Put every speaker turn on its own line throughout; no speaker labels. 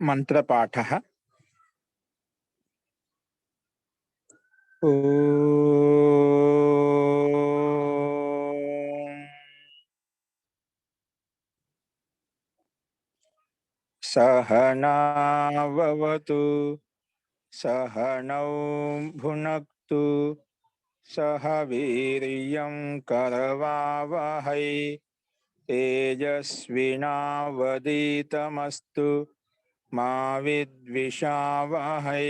मंत्रपाठः। ॐ सहनाववतु सहनौ भुनक्तु सह वीर्यं करवावहै तेजस्विनावधीतमस्तु मा विद्विषावहै।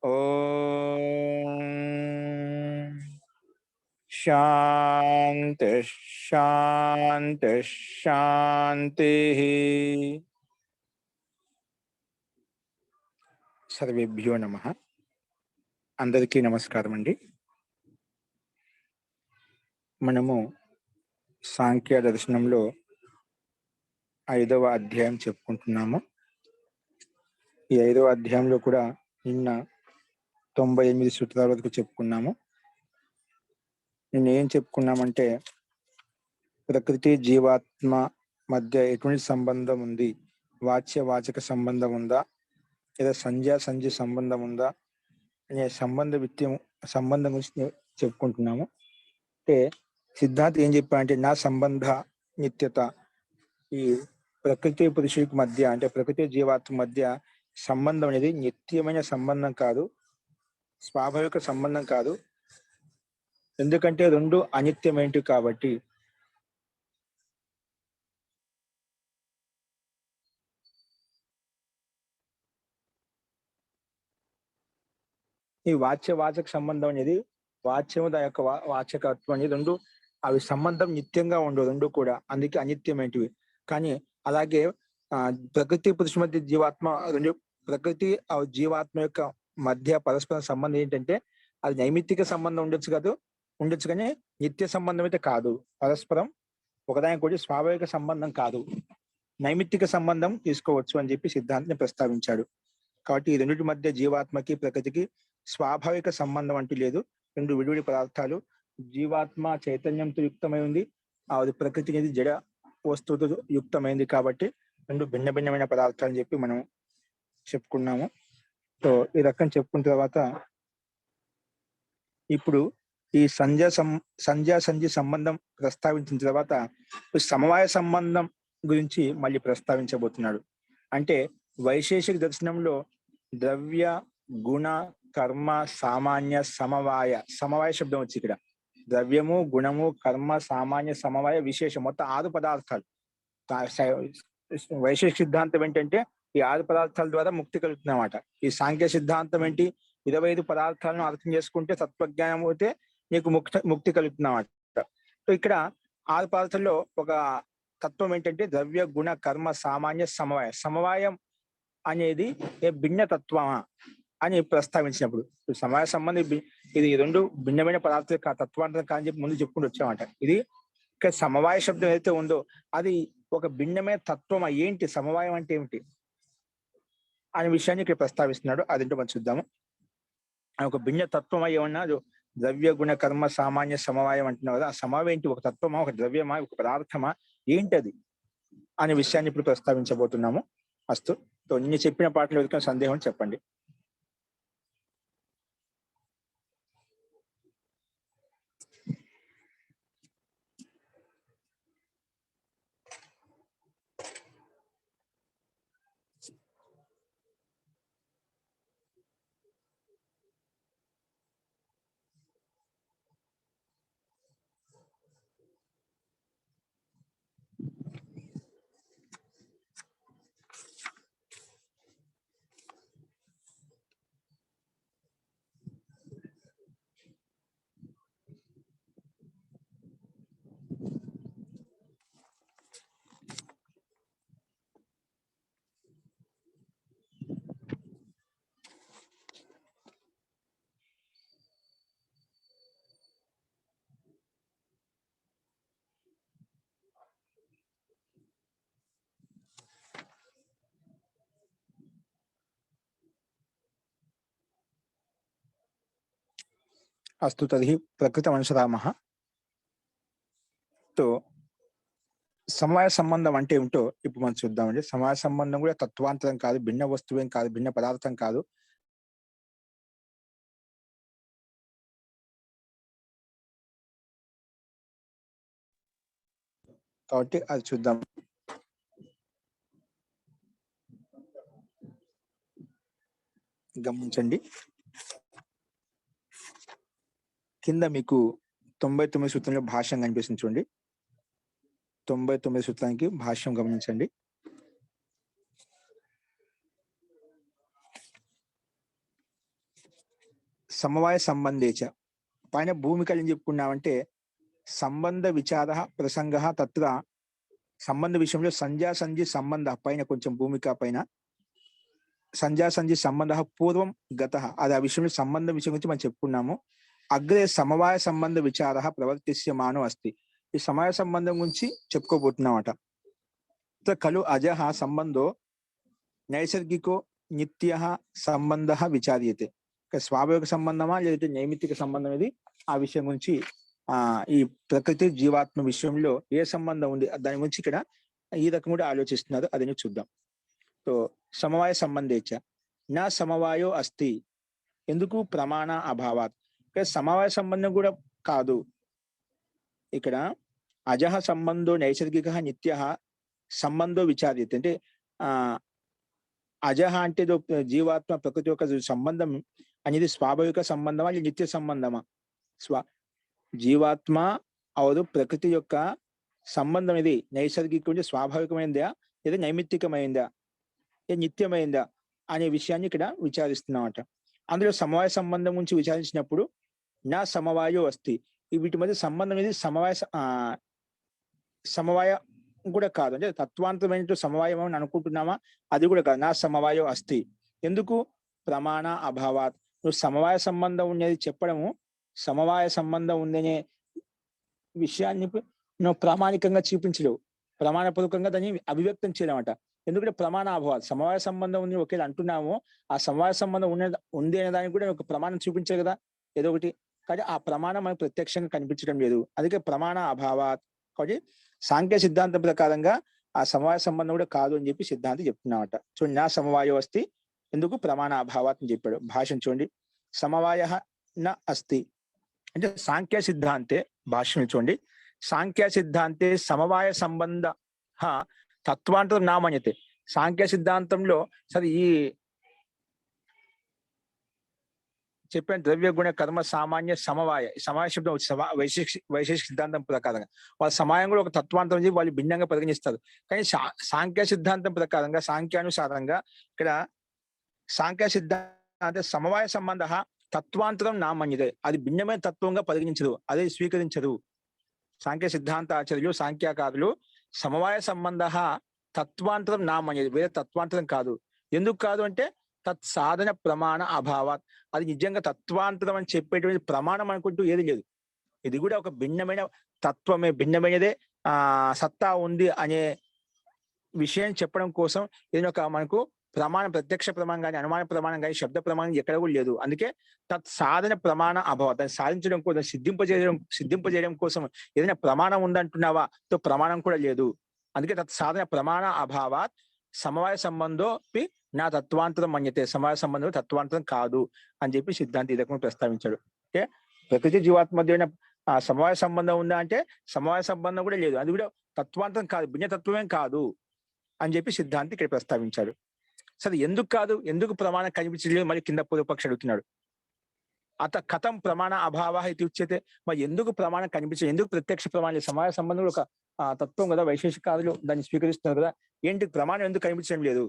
ओम शांति शांति शांति। सर्वेभ्यो नमः। అందరికీ నమస్కారం అండి। మనము సాంఖ్య దర్శనంలో 5వ అధ్యాయం చెప్పుకుంటున్నాము। ఈ 5వ అధ్యాయంలో కూడా నిన్న 98 సూత్రాల వరకు చెప్పుకున్నాము। నిన్న ఏం చెప్పుకున్నామంటే ప్రకృతి జీవాత్మ మధ్య ఎటువంటి సంబంధం ఉంది, వాచ్య వాచక సంబంధం ఉందా లేదా సంధ్యా సంధ్య సంబంధం ఉందా అనే సంబంధం గురించి చెప్పుకుంటున్నాము। అంటే సిద్ధాంత్ ఏం చెప్పారంటే నా సంబంధ నిత్యత, ఈ ప్రకృతి పురుషుడికి మధ్య అంటే ప్రకృతి జీవాత్మ మధ్య సంబంధం అనేది నిత్యమైన సంబంధం కాదు, స్వాభావిక సంబంధం కాదు। ఎందుకంటే రెండు అనిత్యమైనవి కాబట్టి। ఈ వాచ్య వాచక సంబంధం అనేది వాచ్యము దాని యొక్క వాచకత్వం అనేది రెండు అవి సంబంధం నిత్యంగా ఉండవు రెండు కూడా, అందుకే అనిత్యమైనవి। కానీ అలాగే ప్రకృతి పురుష మధ్య జీవాత్మ రెండు, ప్రకృతి జీవాత్మ యొక్క మధ్య పరస్పర సంబంధం ఏంటంటే అది నైమిత్తిక సంబంధం ఉండొచ్చు కానీ నిత్య సంబంధం అయితే కాదు। పరస్పరం ఒకదానికి కూడా స్వాభావిక సంబంధం కాదు, నైమిత్తిక సంబంధం తీసుకోవచ్చు అని చెప్పి సిద్ధాంతిని ప్రస్తావించాడు। కాబట్టి ఈ రెండింటి మధ్య జీవాత్మకి ప్రకృతికి స్వాభావిక సంబంధం అంటూ లేదు, రెండు విడివిడి పదార్థాలు। జీవాత్మ చైతన్యంతో యుక్తమై ఉంది, అది ప్రకృతి అనేది జడ వస్తువుతో యుక్తమైంది కాబట్టి రెండు భిన్న భిన్నమైన పదార్థాలు అని చెప్పి మనం చెప్పుకున్నాము। సో ఈ రకం చెప్పుకున్న తర్వాత ఇప్పుడు ఈ సంధ్యా సంధి సంబంధం ప్రస్తావించిన తర్వాత సమవాయ సంబంధం గురించి మళ్ళీ ప్రస్తావించబోతున్నాడు। అంటే వైశేషిక దర్శనంలో ద్రవ్య గుణ కర్మ సామాన్య సమవాయ శబ్దం వచ్చి ఇక్కడ ద్రవ్యము గుణము కర్మ సామాన్య సమవాయ విశేషం మొత్తం 6 పదార్థాలు। వైశేషిక సిద్ధాంతం ఏంటంటే ఈ 6 పదార్థాల ద్వారా ముక్తి కలుగుతుందన్నమాట। ఈ సాంఖ్య సిద్ధాంతం ఏంటి, 25 పదార్థాలను అర్థం చేసుకుంటే తత్వజ్ఞానం అయితే నీకు ముక్తి కలుగుతుందన్నమాట। సో ఇక్కడ 6 పదార్థాల్లో ఒక తత్వం ఏంటంటే ద్రవ్య గుణ కర్మ సామాన్య సమవాయం అనేది భిన్న తత్వమా అని ప్రస్తావించినప్పుడు సమవాయ సంబంధం ఇది రెండు భిన్నమైన పదార్థాలు తత్వాంతరం కాని చెప్పి ముందు చెప్పుకుంటూ వచ్చామట। ఇది ఇక్కడ సమవాయ శబ్దం ఏదైతే ఉందో అది ఒక భిన్నమైన తత్వం ఏంటి, సమవాయం అంటే ఏమిటి అనే విషయాన్ని ఇక్కడ ప్రస్తావిస్తున్నాడు। అదేంటో మనం చూద్దాము। ఒక భిన్న తత్వం ఏమన్నా ద్రవ్య గుణ కర్మ సామాన్య సమవాయం అంటున్నావు కదా, ఆ సమవాయం ఏంటి, ఒక తత్వమా ఒక ద్రవ్యమా ఒక పదార్థమా ఏంటది అనే విషయాన్ని ఇప్పుడు ప్రస్తావించబోతున్నాము। అస్తు నిన్ను చెప్పిన పాటలు ఎదుర్కొన్న సందేహం చెప్పండి। अस्तु तर्हि प्रकृतमनुसरामः। तो సమవాయ సంబంధం అంటే ఏమిటో ఇప్పుడు మనం చూద్దామండి. సమవాయ సంబంధం కూడా తత్వాంతరం కాదు, భిన్న వస్తువేం కాదు, భిన్న పదార్థం కాదు. కాబట్టి అది చూద్దాం. గమనించండి, కింద మీకు 99 సూత్రంలో భాష్యం కనిపిస్తుంది చూడండి. 99 సూత్రానికి భాష్యం గమనించండి. సమవాయ సంబంధేచ పైన భూమికలు ఏం చెప్పుకున్నామంటే సంబంధ విచార ప్రసంగ తత్ర సంబంధ విషయంలో సంధ్యా సంధి సంబంధ పైన కొంచెం భూమిక పైన సంధ్యా సంధి సంబంధ పూర్వం గత అది ఆ విషయంలో సంబంధ విషయం గురించి మనం చెప్పుకున్నాము. అగ్రే సమవాయ సంబంధ విచార ప్రవర్తిష్యమానో అస్తి. ఈ సమవాయ సంబంధం గురించి చెప్పుకోబోతున్నామట. ఖలు అజహ సంబంధో నైసర్గికో నిత్య సంబంధ విచార్యతే. స్వాభావిక సంబంధమా లేదంటే నైమిత్తిక సంబంధం ఇది, ఆ విషయం గురించి ఈ ప్రకృతి జీవాత్మ విషయంలో ఏ సంబంధం ఉంది దాని గురించి ఇక్కడ ఈ రకం కూడా ఆలోచిస్తున్నారు. అదని చూద్దాం. సో సమవాయ సంబంధేచ నా సమవాయో అస్తి, ఎందుకు ప్రమాణ అభావాత్. ఇక్కడ సమవాయ సంబంధం కూడా కాదు. ఇక్కడ అజహ సంబంధో నైసర్గిక నిత్య సంబంధో విచార్యతే అంటే అజహ అంటే జీవాత్మ ప్రకృతి యొక్క సంబంధం అనేది స్వాభావిక సంబంధమా లేదా నిత్య సంబంధమా? జీవాత్మ అవదు ప్రకృతి యొక్క సంబంధం ఇది నైసర్గిక స్వాభావికమైందా లేదా నైమిత్తికమైందా లేదా నిత్యమైందా అనే విషయాన్ని ఇక్కడ విచారిస్తున్నామట. అందులో సమవాయ సంబంధం గురించి విచారించినప్పుడు నా సమవాయో అస్తి, వీటి మధ్య సంబంధం అనేది సమవాయ కూడా కాదు, అంటే తత్వాంతమైన సమవాయం అని అనుకుంటున్నామా, అది కూడా కాదు. నా సమవాయో అస్తి, ఎందుకు ప్రమాణ అభావాత్. నువ్వు సమవాయ సంబంధం ఉన్నది చెప్పడము, సమవాయ సంబంధం ఉందనే విషయాన్ని నువ్వు ప్రామాణికంగా చూపించలేవు, ప్రమాణపూర్వకంగా దాన్ని అభివ్యక్తం చేయలేమట. ఎందుకంటే ప్రమాణ అభావాత్, సమవాయ సంబంధం ఉంది ఒకేలా అంటున్నాము, ఆ సమవాయ సంబంధం ఉంది అనే దానికి కూడా ఒక ప్రమాణం చూపించాలి కదా ఏదో ఒకటి. కానీ ఆ ప్రమాణం మనకు ప్రత్యక్షంగా కనిపించడం లేదు, అందుకే ప్రమాణ అభావాత్. కాబట్టి సాంఖ్య సిద్ధాంతం ప్రకారంగా ఆ సమవాయ సంబంధం కూడా కాదు అని చెప్పి సిద్ధాంతి చెప్తున్నామట. చూడండి, నా సమవాయో అస్తి, ఎందుకు ప్రమాణ అభావాత్ అని చెప్పాడు. భాష్యం చూడండి, సమవాయ న అస్తి అంటే సాంఖ్య సిద్ధాంతే, భాష్యం చూడండి, సాంఖ్య సిద్ధాంతే సమవాయ సంబంధ తత్వాంతరం నామన్యతే. సాంఖ్య సిద్ధాంతంలో సరే ఈ చెప్పిన ద్రవ్య గుణ కర్మ సామాన్య సమవాయ శబ్దం వైశేషిక సిద్ధాంతం ప్రకారంగా వాళ్ళ సమాయం కూడా ఒక తత్వాంతరం చెప్పి వాళ్ళు భిన్నంగా పరిగణిస్తారు. కానీ సాంఖ్య సిద్ధాంతం ప్రకారంగా సాంఖ్యానుసారంగా ఇక్కడ సాంఖ్య సిద్ధాంత సమవాయ సంబంధ తత్వాంతరం నామన్యతే, అది భిన్నమైన తత్వంగా పరిగణించదు, అదే స్వీకరించదు. సాంఖ్య సిద్ధాంత ఆచార్యులు సాంఖ్యాకారులు సమవాయ సంబంధ తత్వాంతరం నామన్యతే, వేరే తత్వాంతరం కాదు. ఎందుకు కాదు అంటే తత్ సాధన ప్రమాణ అభావాత్, అది నిజంగా తత్వాంతరం అని చెప్పేటువంటి ప్రమాణం అనుకుంటూ ఏది లేదు. ఇది కూడా ఒక భిన్నమైన తత్వమే, భిన్నమైనదే సత్తా ఉంది అనే విషయం చెప్పడం కోసం ఏదైనా ఒక మనకు ప్రమాణం, ప్రత్యక్ష ప్రమాణం కానీ అనుమాన ప్రమాణం కానీ శబ్ద ప్రమాణం ఎక్కడ కూడా లేదు. అందుకే తత్ సాధన ప్రమాణ అభావం, దాన్ని సాధించడం కోసం సిద్ధింపజేయడం కోసం ఏదైనా ప్రమాణం ఉందంటున్నావా, తో ప్రమాణం కూడా లేదు. అందుకే తత్ సాధన ప్రమాణ అభావాత్ సమవాయ సంబంధోపి నా తత్వాంతరం మన్యతే, సమవాయ సంబంధం తత్వాంతరం కాదు అని చెప్పి సిద్ధాంతి ఈ రకంగా ప్రస్తావించాడు. అంటే ప్రకృతి జీవాత్మ మధ్య సమవాయ సంబంధం ఉందా అంటే సమవాయ సంబంధం కూడా లేదు, అది కూడా తత్వాంతరం కాదు, భిన్నతత్వమేం కాదు అని చెప్పి సిద్ధాంతి ఇక్కడ ప్రస్తావించాడు. సరే ఎందుకు కాదు, ఎందుకు ప్రమాణం కనిపించలేదు, మరి కింద పూర్వపక్షి అడుగుతున్నాడు. కథం ప్రమాణ అభావ ఇది ఉచ్యతే, మరి ఎందుకు ప్రమాణం కనిపించలేదు, ఎందుకు ప్రత్యక్ష ప్రమాణం, సమవాయ సంబంధం ఒక తత్వం కదా, వైశేషికాదులు దాన్ని స్వీకరిస్తున్నారు కదా, ఏంటి ప్రమాణం ఎందుకు కనిపించడం లేదు,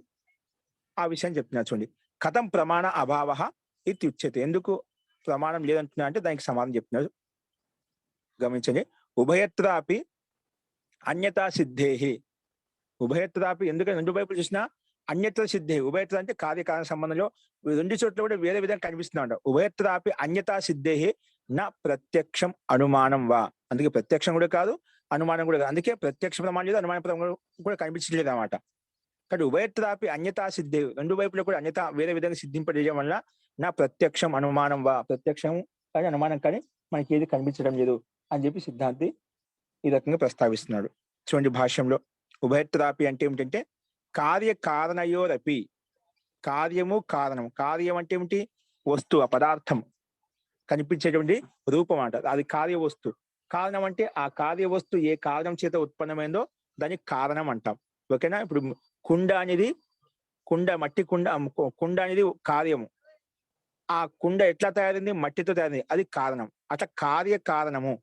ఆ విషయం చెప్తున్నా చూడండి. కథం ప్రమాణ అభావ ఇది ఉచ్యతే, ఎందుకు ప్రమాణం లేదంటున్నా అంటే దానికి సమాధానం చెప్తున్నారు. గమనించండి, ఉభయత్రాపి అన్యతా సిద్ధేహి, ఉభయత్రాపి ఎందుకంటే రెండు వైపులు చూసినా అన్యత్ర సిద్ధే, ఉభయత్ర అంటే కార్యకారణ సంబంధంలో రెండు చోట్ల కూడా వేరే విధంగా కనిపిస్తున్నాడు. ఉభయత్రాపి అన్యతా సిద్ధేహి నా ప్రత్యక్షం అనుమానం వా, అందుకే ప్రత్యక్షం కూడా కాదు అనుమానం కూడా కాదు, అందుకే ప్రత్యక్ష ప్రమాణం లేదు అనుమాన ప్రమాణం కూడా కనిపించలేదు అన్నమాట. కానీ ఉభయత్రాపి అన్యతా సిద్ధే, రెండు వైపులో కూడా అన్యత వేరే విధంగా సిద్ధింపజేయడం వల్ల నా ప్రత్యక్షం అనుమానం వా, ప్రత్యక్షం కానీ అనుమానం కానీ మనకి ఏది కనిపించడం లేదు అని చెప్పి సిద్ధాంతి ఈ రకంగా ప్రస్తావిస్తున్నాడు. చూడండి భాష్యంలో ఉభయత్రాపి అంటే ఏమిటంటే కార్యకారణయోరపి, కార్యము కారణము. కార్యం అంటే ఏమిటి? వస్తువు, ఆ పదార్థం, కనిపించేటువంటి రూపం అంట, అది కార్య వస్తువు. కారణం అంటే ఆ కార్య వస్తువు ఏ కారణం చేత ఉత్పన్నమైందో దానికి కారణం అంటాం. ఓకేనా? ఇప్పుడు కుండ అనేది మట్టి కుండ అనేది కార్యము. ఆ కుండ ఎట్లా తయారైంది? మట్టితో తయారైంది, అది కారణం. అట్లా కార్యకారణము.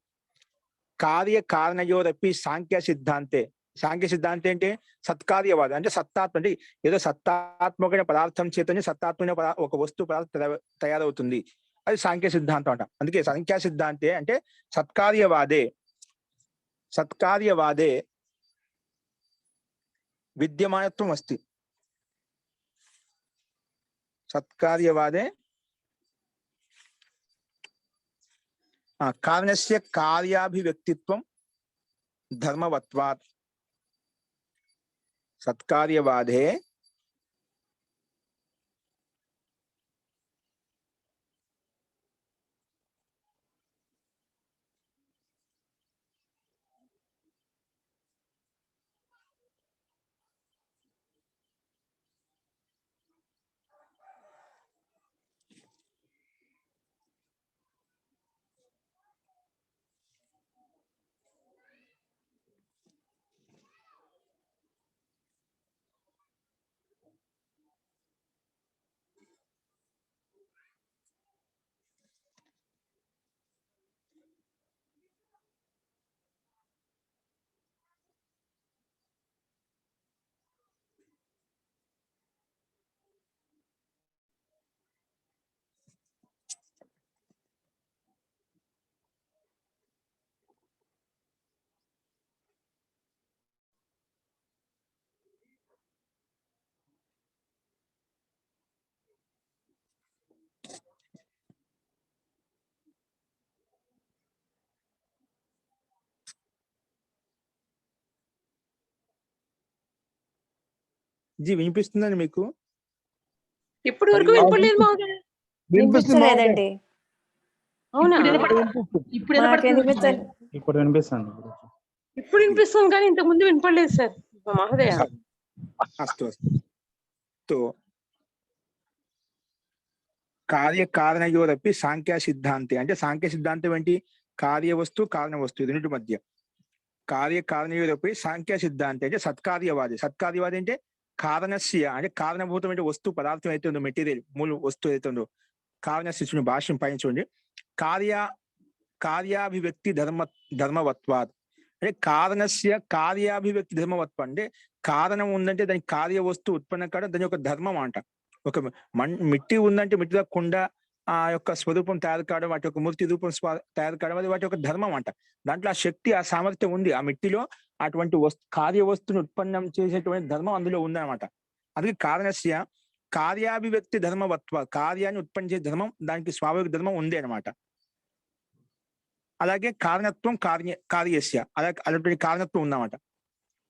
కార్యకారణయోరపి సాంఖ్య సిద్ధాంతే. సాంఖ్య సిద్ధాంతం అంటే సత్కార్యవాదం, అంటే సత్తాత్మ, అంటే ఏదో సత్తాత్మకమైన పదార్థం చేతనే సత్తాత్మైన ఒక వస్తువు పదార్థం తయారవుతుంది, అది సాంఖ్య సిద్ధాంతం అంట. అందుకే సాంఖ్య సిద్ధాంతే అంటే సత్కార్యవాదే విద్యమానత్వం అస్తి. సత్కార్యవాదే కారణస్య కార్యాభివ్యక్తిత్వం ధర్మవత్వాత్. సత్కార్యవాదే వినిపిస్తుందండి మీకు?
ఇప్పుడు వరకు వినపడలేదు మహోదయ.
వినిపించలేదండి.
అవునా?
ఇప్పుడు
వినిపిస్తుంది. ఇప్పుడు వినిపిస్తుంది కానీ ఇంతకు ముందు వినపడలేదు సార్ మహోదయ.
అస్తు కార్యకారణయోరపి సాంఖ్య సిద్ధాంతి. అంటే సాంఖ్య సిద్ధాంతం ఏంటి? కార్యవస్తు కారణ వస్తువు రెండింటి మధ్య కార్యకారణయోరపి సాంఖ్య సిద్ధాంతి అంటే సత్కార్యవాది. సత్కార్యవాది అంటే కారణస్య అంటే కారణభూతమైన వస్తువు పదార్థం అయితే ఉందో, మెటీరియల్ మూల వస్తువు అయితే ఉందో, కారణస్య భాష్యం పైన చూడండి. కార్యాభివ్యక్తి ధర్మవత్వాత్. అంటే కారణస్య కార్యాభివ్యక్తి ధర్మవత్వం అంటే కారణం ఉందంటే దాని కార్య వస్తువు ఉత్పన్నం కావడం దాని యొక్క ధర్మం అంట. ఒక మిట్టి ఉందంటే మిట్టిలో కుండ ఆ యొక్క స్వరూపం తయారు కావడం, వాటి యొక్క మూర్తి రూపం తయారు కావడం, అది వాటి యొక్క ధర్మం అంట. దాంట్లో ఆ శక్తి, ఆ సామర్థ్యం ఉంది. ఆ మిట్టిలో అటువంటి కార్య వస్తువుని ఉత్పన్నం చేసేటువంటి ధర్మం అందులో ఉందన్నమాట. అందుకే కారణస్య కార్యాభివ్యక్తి ధర్మవత్వ, కార్యాన్ని ఉత్పన్నం చేసే ధర్మం, దానికి స్వాభావిక ధర్మం ఉంది అనమాట. అలాగే కారణత్వం కార్యస్య, అలాంటి కారణత్వం ఉందన్నమాట.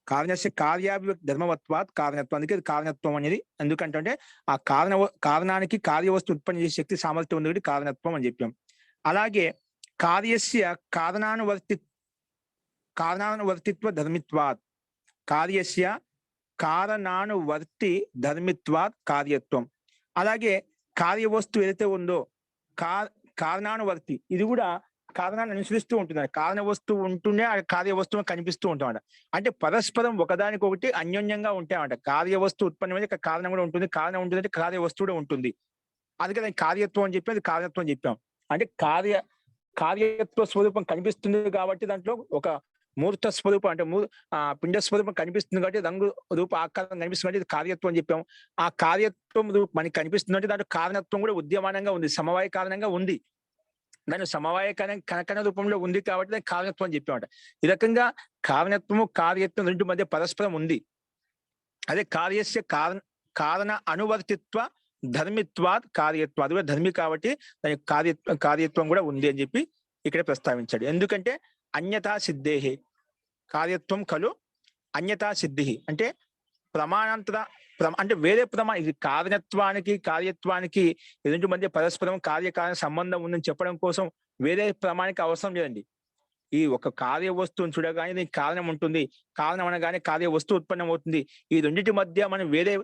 కారణస్య కార్యాభివ్యక్తి ధర్మవత్వాత్ కారణత్వం. అందుకే కారణత్వం అనేది ఎందుకంటే ఆ కారణానికి కార్యవస్తు ఉత్పత్తి చేసే శక్తి సామర్థ్యం ఉంది, కారణత్వం అని చెప్పాం. అలాగే కార్యస్య కారణానువర్తిత్వ ధర్మిత్వాత్. కార్యస్య కారణానువర్తి ధర్మిత్వాత్ కార్యత్వం. అలాగే కార్యవస్తు ఏదైతే ఉందో కారణానువర్తి, ఇది కూడా కారణాన్ని అనుసరిస్తూ ఉంటుంది. కారణ వస్తువు ఉంటూనే ఆ కార్య వస్తువు కనిపిస్తూ ఉంటామట. అంటే పరస్పరం ఒకదానికొకటి అన్యోన్యంగా ఉంటాయన్నమాట. కార్య వస్తువు ఉత్పన్నమైతే కారణం కూడా ఉంటుంది, కారణం ఉంటుంది అంటే కార్య వస్తువు కూడా ఉంటుంది. అందుకే దానికి కార్యత్వం అని చెప్పి అది కారణత్వం అని చెప్పాం. అంటే కార్యత్వ స్వరూపం కనిపిస్తుంది కాబట్టి దాంట్లో ఒక మూర్త స్వరూపం అంటే పిండ స్వరూపం కనిపిస్తుంది కాబట్టి రంగు రూప ఆకారం కనిపిస్తుంది అంటే ఇది కార్యత్వం అని చెప్పాం. ఆ కార్యత్వం మనకి కనిపిస్తుంది అంటే దాంట్లో కారణత్వం కూడా ఉద్యమానంగా ఉంది, సమవాయ కారణంగా ఉంది. దాని సమవాయ కనకన రూపంలో ఉంది కాబట్టి దానికి కారణత్వం అని చెప్పామట. ఈ రకంగా కారణత్వము కార్యత్వం రెండు మధ్య పరస్పరం ఉంది. అదే కార్యస్య కారణ అనువర్తిత్వ ధర్మిత్వాత్ కార్యత్వం, అది కూడా ధర్మి కాబట్టి దాని కార్యత్వం కూడా ఉంది అని చెప్పి ఇక్కడ ప్రస్తావించాడు. ఎందుకంటే అన్యతా సిద్ధేహే కార్యత్వం ఖలు అన్యతా సిద్ధి. అంటే ప్రమాణాంతర అంటే వేరే ఇది కారణత్వానికి కార్యత్వానికి ఎదుటి మధ్య పరస్పరం కార్యకారణ సంబంధం ఉందని చెప్పడం కోసం వేరే ప్రమాణిక అవసరం లేదండి. ఈ ఒక కార్య వస్తువుని చూడగానే దీనికి కారణం ఉంటుంది, కారణం అనగానే కార్య వస్తువు ఉత్పన్నం అవుతుంది. ఈ రెండింటి మధ్య మనం వేరే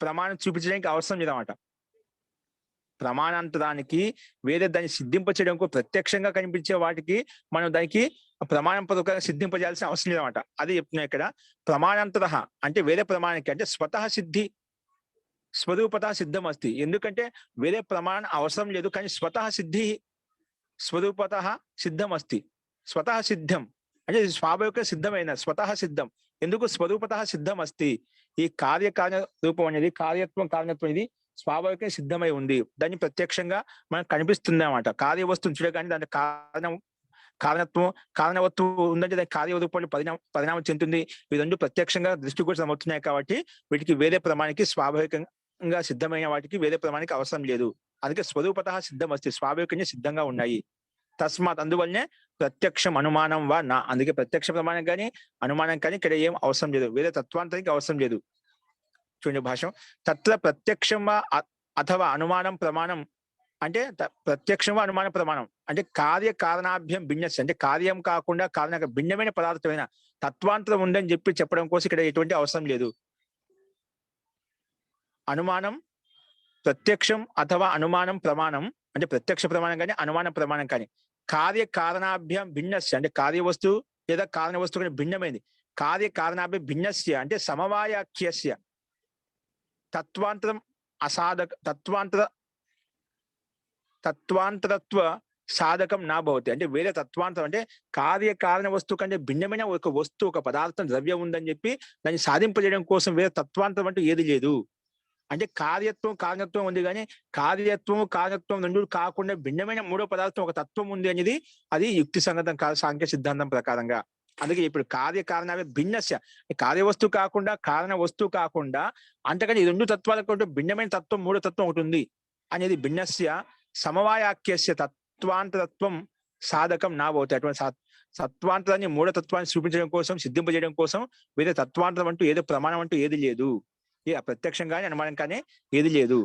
ప్రమాణం చూపించడానికి అవసరం లేదన్నమాట. ప్రమాణాంతరానికి వేరే దాన్ని సిద్ధింపచేయడం ప్రత్యక్షంగా కనిపించే వాటికి మనం దానికి ప్రమాణం పూర్వకంగా సిద్ధింపజేయాల్సిన అవసరం లేదన్నమాట. అది చెప్తున్నా ఇక్కడ. ప్రమాణాంతర అంటే వేరే ప్రమాణానికి అంటే స్వతః సిద్ధి స్వరూపత సిద్ధం అస్తి. ఎందుకంటే వేరే ప్రమాణం అవసరం లేదు, కానీ స్వతః సిద్ధి స్వరూపత సిద్ధం అస్తి. స్వతః సిద్ధం అంటే స్వాభావిక సిద్ధమైన స్వతః సిద్ధం. ఎందుకు స్వరూపత సిద్ధం అస్తి? ఈ కార్యకార్య రూపం అనేది కార్యత్వం కారణత్వం ఇది స్వాభావికంగా సిద్ధమై ఉంది. దాన్ని ప్రత్యక్షంగా మనకు కనిపిస్తుంది అన్నమాట. కార్య వస్తువుని చూడగానే దాని కారణత్వం కారణవత్వం ఉందంటే దాని కార్య రూపంలో పరిణామం చెందుతుంది. ఈ రెండు ప్రత్యక్షంగా దృష్టిగోచరం అవుతున్నాయి కాబట్టి వీటికి వేరే ప్రమాణానికి స్వాభావికంగా సిద్ధమైన వాటికి వేరే ప్రమాణానికి అవసరం లేదు. అందుకే స్వరూపత సిద్ధం అస్తి, స్వాభావికంగా సిద్ధంగా ఉన్నాయి. తస్మాత్ అందువల్లనే ప్రత్యక్షం అనుమానం వా నా. అందుకే ప్రత్యక్ష ప్రమాణం కానీ అనుమానం కానీ ఇక్కడ ఏం అవసరం లేదు, వేరే తత్వాంతరికి అవసరం లేదు. చూడండి భాషం. తత్ర ప్రత్యక్షం వా అథవా అనుమానం ప్రమాణం అంటే ప్రత్యక్షం వా అనుమాన ప్రమాణం అంటే కార్య కారణాభ్యం భిన్నస్య అంటే కార్యం కాకుండా కారణ భిన్నమైన పదార్థమైన తత్వాంతరం ఉందని చెప్పడం కోసం ఇక్కడ ఎటువంటి అవసరం లేదు. అనుమానం ప్రత్యక్షం అథవా అనుమానం ప్రమాణం అంటే ప్రత్యక్ష ప్రమాణం కానీ అనుమాన ప్రమాణం కానీ కార్య కారణాభ్యం భిన్నస్య అంటే కార్య వస్తువు లేదా కారణ వస్తువు కానీ భిన్నమైంది. కార్య కారణాభ్యం భిన్నస్య అంటే సమవాయాఖ్యస్య తత్వాంతరం అసాధక తత్వాంతరత్వ సాధకం నా భవతి. అంటే వేరే తత్వాంతరం అంటే కార్య కారణ వస్తువు కంటే భిన్నమైన ఒక వస్తువు ఒక పదార్థం ద్రవ్యం ఉందని చెప్పి దాన్ని సాధింపజేయడం కోసం వేరే తత్వాంతరం అంటూ ఏది లేదు. అంటే కార్యత్వం కారణత్వం ఉంది, కానీ కార్యత్వం కారణత్వం రెండు కాకుండా భిన్నమైన మూడో పదార్థం ఒక తత్వం ఉంది అనేది అది యుక్తి సంగతం కాదు సాంఖ్య సిద్ధాంతం ప్రకారంగా. అందుకే ఇప్పుడు కార్యకారణాలే భిన్నస్య కార్య వస్తువు కాకుండా కారణ వస్తువు కాకుండా అంతకని ఈ రెండు తత్వాలకు భిన్నమైన తత్వం మూడో తత్వం ఒకటి ఉంది అనేది భిన్నస్య సమవాయాఖ్యస్య తత్వాంతరత్వం సాధకం నా భవతి. అటువంటి తత్వాంతరాన్ని మూడో తత్వాన్ని చూపించడం కోసం సిద్ధింపజేయడం కోసం వేరే తత్వాంతరం అంటూ ఏదో ప్రమాణం అంటూ ఏది లేదు. ప్రత్యక్షం కానీ అనుమానం కానీ ఏది లేదు.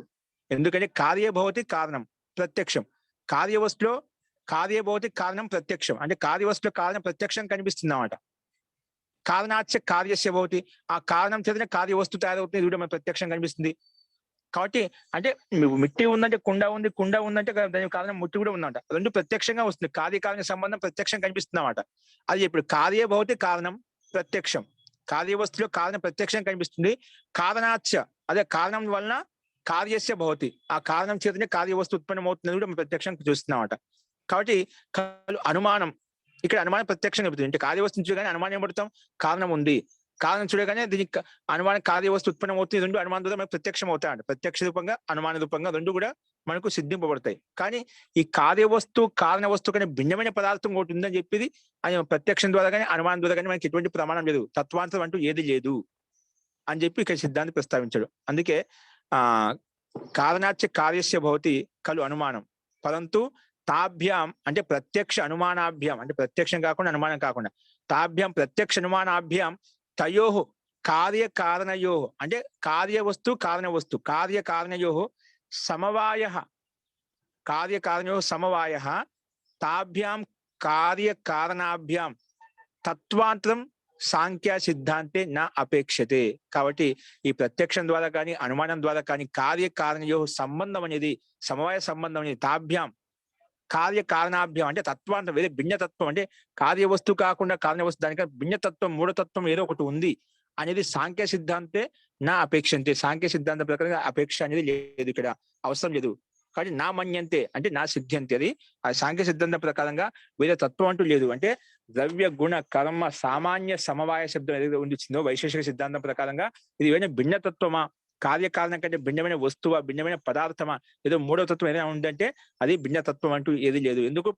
ఎందుకంటే కార్యభవతి కారణం ప్రత్యక్షం, కార్యవస్తులో కార్యభవతి కారణం ప్రత్యక్షం అంటే కార్యవస్తులో కారణం ప్రత్యక్షం కనిపిస్తుంది అన్నమాట. కారణాచ కార్యస్య భవతి ఆ కారణం చేతనే కార్యవస్తు తయారవుతుంది, ఇది కూడా మన ప్రత్యక్షం కనిపిస్తుంది. కాబట్టి అంటే మిట్టి ఉందంటే కుండ ఉంది, కుండ ఉందంటే దాని కారణం ముట్టి కూడా ఉందంట. రెండు ప్రత్యక్షంగా వస్తుంది, కార్యకారణ సంబంధం ప్రత్యక్షం కనిపిస్తుంది అన్నమాట. అది ఇప్పుడు కార్యభవతి కారణం ప్రత్యక్షం, కార్యవస్తులో కారణం ప్రత్యక్షం కనిపిస్తుంది. కారణాచ అదే కారణం వలన కార్యస్య భవతి ఆ కారణం చేతనే కార్యవస్తు ఉత్పన్నం అవుతుంది కూడా మనం ప్రత్యక్షం చూస్తున్నామట. కాబట్టి అనుమానం ఇక్కడ అనుమానం ప్రత్యక్షం కనిపిస్తుంది. అంటే కార్యవస్తుని చూడగానే అనుమానం పడతాం, కారణం ఉంది, కారణం చూడగానే దీనికి అనుమానం కార్యవస్తు ఉత్పన్నం అవుతుంది. రెండు అనుమానం ద్వారా మనకు ప్రత్యక్షం అవుతాయంట. ప్రత్యక్ష రూపంగా అనుమాన రూపంగా రెండు కూడా మనకు సిద్ధింపబడతాయి. కానీ ఈ కార్యవస్తు కారణ వస్తువు కానీ భిన్నమైన పదార్థం ఒకటి ఉందని చెప్పేది అది ప్రత్యక్షం ద్వారా కానీ అనుమానం ద్వారా కానీ మనకి ఎటువంటి ప్రమాణం లేదు, తత్వాంతరం అంటూ ఏది లేదు అని చెప్పి ఇక్కడ సిద్ధాంతి ప్రస్తావించాడు. అందుకే కారణాచ కార్యస్య భవతి కలు అనుమానం పరంతు తాభ్యాం అంటే ప్రత్యక్ష అనుమానాభ్యాం అంటే ప్రత్యక్షం కాకుండా అనుమానం కాకుండా తాభ్యాం ప్రత్యక్ష అనుమానాభ్యాం తయో కార్యకారణయో అంటే కార్యవస్తు కారణ వస్తు కార్యకారణయో సమవాయ కార్యకారణయో సమవాయ తాభ్యాం కార్యకారణాభ్యాం తత్వాంతరం సాంఖ్య సిద్ధాంతే నా అపేక్షతే. కాబట్టి ఈ ప్రత్యక్షం ద్వారా కానీ అనుమానం ద్వారా కానీ కార్యకారణయో సంబంధం అనేది సమవాయ సంబంధం అనేది తాభ్యాం కార్యకారణాభ్యాం అంటే తత్వాంతరం వేరే భిన్నతత్వం అంటే కార్యవస్తు కాకుండా కారణవస్తు దానికన్నా భిన్నతత్వం మూఢతత్వం ఏదో ఒకటి ఉంది అనేది సాంఖ్య సిద్ధాంతే నా అపేక్షంతే. సాంఖ్య సిద్ధాంత ప్రకారంగా అపేక్ష అనేది లేదు, ఇక్కడ అవసరం లేదు. కాబట్టి నా మన్యంతే అంటే నా సిద్ధ్యంతే, అది ఆ సాంఖ్య సిద్ధాంతం ప్రకారంగా వేరే తత్వం అంటూ లేదు. అంటే ద్రవ్య గుణ కర్మ సామాన్య సమవాయ శబ్దం ఏదైతే ఉండిచ్చిందో వైశేషిక సిద్ధాంతం ప్రకారంగా ఇది ఏమైనా భిన్నతత్వమా, కార్యకారణం కంటే భిన్నమైన వస్తువా, భిన్నమైన పదార్థమా, ఏదో మూడవ తత్వం ఏదైనా ఉందంటే అది భిన్నతత్వం అంటూ ఏది లేదు. ఎందుకు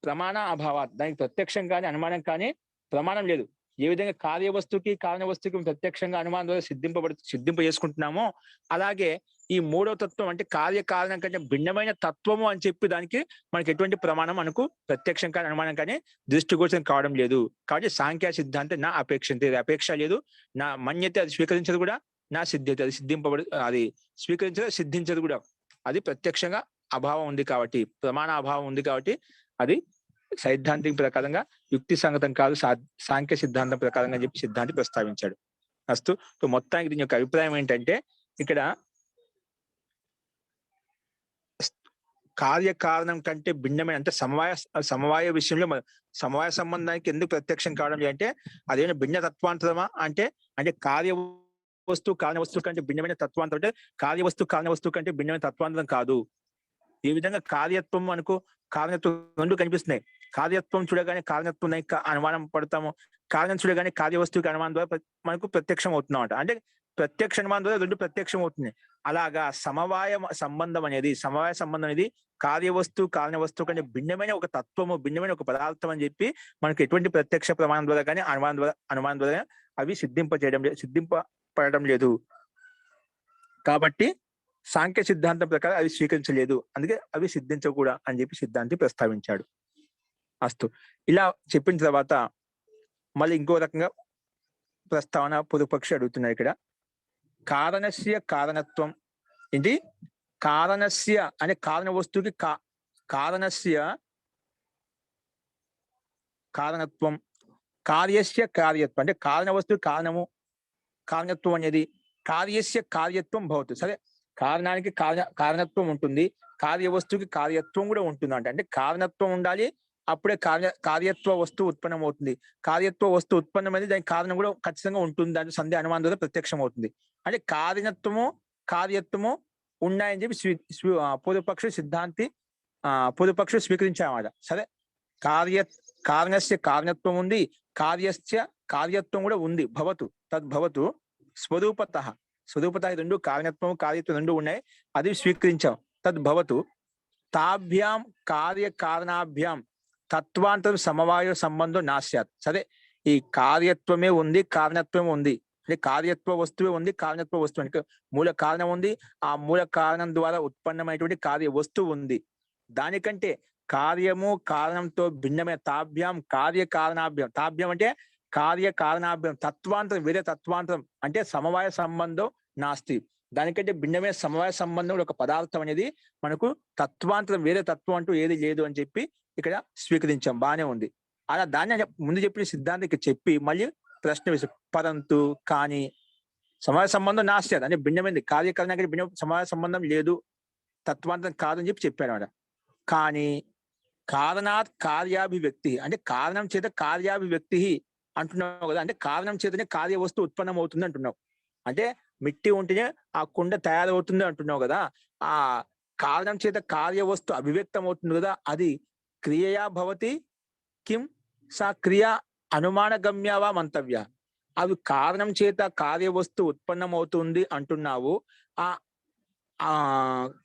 ప్రమాణ అభావాత్ దానికి ప్రత్యక్షం కానీ అనుమానం కానీ ప్రమాణం లేదు. ఏ విధంగా కార్యవస్తుకి కారణ వస్తువుకి ప్రత్యక్షంగా అనుమానం ద్వారా సిద్ధింప చేసుకుంటున్నామో అలాగే ఈ మూడవ తత్వం అంటే కార్యకారణం కంటే భిన్నమైన తత్వము అని చెప్పి దానికి మనకి ఎటువంటి ప్రమాణం మనకు ప్రత్యక్షం కానీ అనుమానం కానీ దృష్టిగోచరం కావడం లేదు. కాబట్టి సాంఖ్య సిద్ధాంతం నా అపేక్షంతే, అపేక్ష లేదు. నా మన్యతే అది స్వీకరించదు కూడా, నా సిద్ధ్యత అది అది స్వీకరించదు సిద్ధించదు కూడా. అది ప్రత్యక్షంగా అభావం ఉంది కాబట్టి ప్రమాణ అభావం ఉంది కాబట్టి అది సైద్ధాంతిక ప్రకారంగా యుక్తి సంగతం కాదు, సాంఖ్య సిద్ధాంతం ప్రకారంగా చెప్పి సిద్ధాంతి ప్రస్తావించాడు. అస్తు. సో మొత్తానికి దీని యొక్క అభిప్రాయం ఏంటంటే ఇక్కడ కార్యకారణం కంటే భిన్నమైన అంటే సమవాయ విషయంలో సమవాయ సంబంధానికి ఎందుకు ప్రత్యక్షం కావడం అంటే అదేమైనా భిన్న తత్వాంతరమా అంటే కార్య వస్తువు కారణ వస్తువు కంటే భిన్నమైన తత్వాంతరం అంటే కార్య వస్తువు కారణ వస్తువు కంటే భిన్నమైన తత్వాంతరం కాదు. ఈ విధంగా కార్యత్వం మనకు కారణత్వం రెండు కనిపిస్తున్నాయి. కార్యత్వం చూడగానే కారణత్వం అనుమానం పడతాము, కారణం చూడగానే కార్య వస్తువుకి అనుమానం ద్వారా మనకు ప్రత్యక్షం అవుతున్నాం అంట. అంటే ప్రత్యక్ష అనుమానం ద్వారా రెండు ప్రత్యక్షం అవుతుంది. అలాగా సమవాయ సంబంధం అనేది కార్య వస్తువు కారణ వస్తువు కంటే భిన్నమైన ఒక తత్వము, భిన్నమైన ఒక పదార్థం అని చెప్పి మనకు ఎటువంటి ప్రత్యక్ష ప్రమాణం ద్వారా కానీ అనుమానం ద్వారా అవి సిద్ధింపబడడం లేదు. కాబట్టి సాంఖ్య సిద్ధాంతం ప్రకారం అవి స్వీకరించలేదు, అందుకే అవి సిద్ధించకూడదు అని చెప్పి సిద్ధాంతి ప్రస్తావించాడు. అస్తు. ఇలా చెప్పిన తర్వాత మళ్ళీ ఇంకో రకంగా ప్రస్తావన పూర్వపక్షి అడుగుతున్నారు. ఇక్కడ కారణస్య కారణత్వం ఏంటి? కారణస్య అనే కారణ వస్తువుకి కారణస్య కారణత్వం, కార్యస్య కార్యత్వం అంటే కారణ వస్తువు కారణత్వం అనేది కార్యస్య కార్యత్వం భవతు. సరే, కారణానికి కారణత్వం ఉంటుంది, కార్య వస్తువుకి కార్యత్వం కూడా ఉంటుంది. అంటే కారణత్వం ఉండాలి, అప్పుడే కార్యత్వ వస్తువు ఉత్పన్నం అవుతుంది. కార్యత్వ వస్తువు ఉత్పన్నమైంది, దానికి కారణం కూడా ఖచ్చితంగా ఉంటుంది. దాంట్లో సందేహ అనుమానం ద్వారా ప్రత్యక్షం అవుతుంది. అంటే కారణత్వము కార్యత్వము ఉన్నాయని చెప్పి పూర్వపక్ష సిద్ధాంతి పూర్వపక్ష స్వీకరించామన్నమాట. సరే, కారణస్య కారణత్వం ఉంది, కార్యస్య కార్యత్వం కూడా ఉంది. తద్భవతు స్వరూపత రెండు కారణత్వం కార్యత్వం రెండు ఉన్నాయి, అది స్వీకరించాం. తద్భవతు తాభ్యాం కార్యకారణాభ్యాం తత్వాంతరం సమవాయ సంబంధం నాస్యాత్. సరే, ఈ కార్యత్వమే ఉంది, కారణత్వం ఉంది. అంటే కార్యత్వ వస్తువే ఉంది, కారణత్వ వస్తువు అంటే మూల కారణం ఉంది, ఆ మూల కారణం ద్వారా ఉత్పన్నమైనటువంటి కార్య వస్తువు ఉంది. దానికంటే కార్యము కారణంతో భిన్నమైన తాభ్యాం కార్యకారణాభ్యాం, తాభ్యం అంటే కార్యకారణాభ్యాం తత్వాంతరం వేరే తత్వాంతరం అంటే సమవాయ సంబంధం నాస్తి. దానికంటే భిన్నమైన సమవాయ సంబంధం ఒక పదార్థం అనేది మనకు తత్వాంతరం వేరే తత్వం అంటూ ఏది లేదు అని చెప్పి ఇక్కడ స్వీకరించాం. బానే ఉంది. అలా దాన్ని ముందు చెప్పిన సిద్ధాంతికి చెప్పి మళ్ళీ ప్రశ్న వేసి పరంతు కానీ సమవాయ సంబంధం నాస్తి అంటే భిన్నమైంది, కార్యకారణానికి భిన్న సమవాయ సంబంధం లేదు, తత్వాంతరం కాదని చెప్పి చెప్పాడు అన్నమాట. కానీ కారణాత్ కార్యాభివ్యక్తి అంటే కారణం చేత కార్యాభివ్యక్తి అంటున్నావు కదా, అంటే కారణం చేతనే కార్య వస్తువు ఉత్పన్నం అవుతుంది అంటున్నావు. అంటే మిట్టి ఉంటేనే ఆ కుండ తయారవుతుంది అంటున్నావు కదా, ఆ కారణం చేత కార్య వస్తువు అభివ్యక్తం అవుతుంది కదా, అది క్రియయా భవతి కిం సా క్రియ అనుమానగమ్యవా మంతవ్య. అవి కారణం చేత కార్య వస్తువు ఉత్పన్నం అవుతుంది అంటున్నావు, ఆ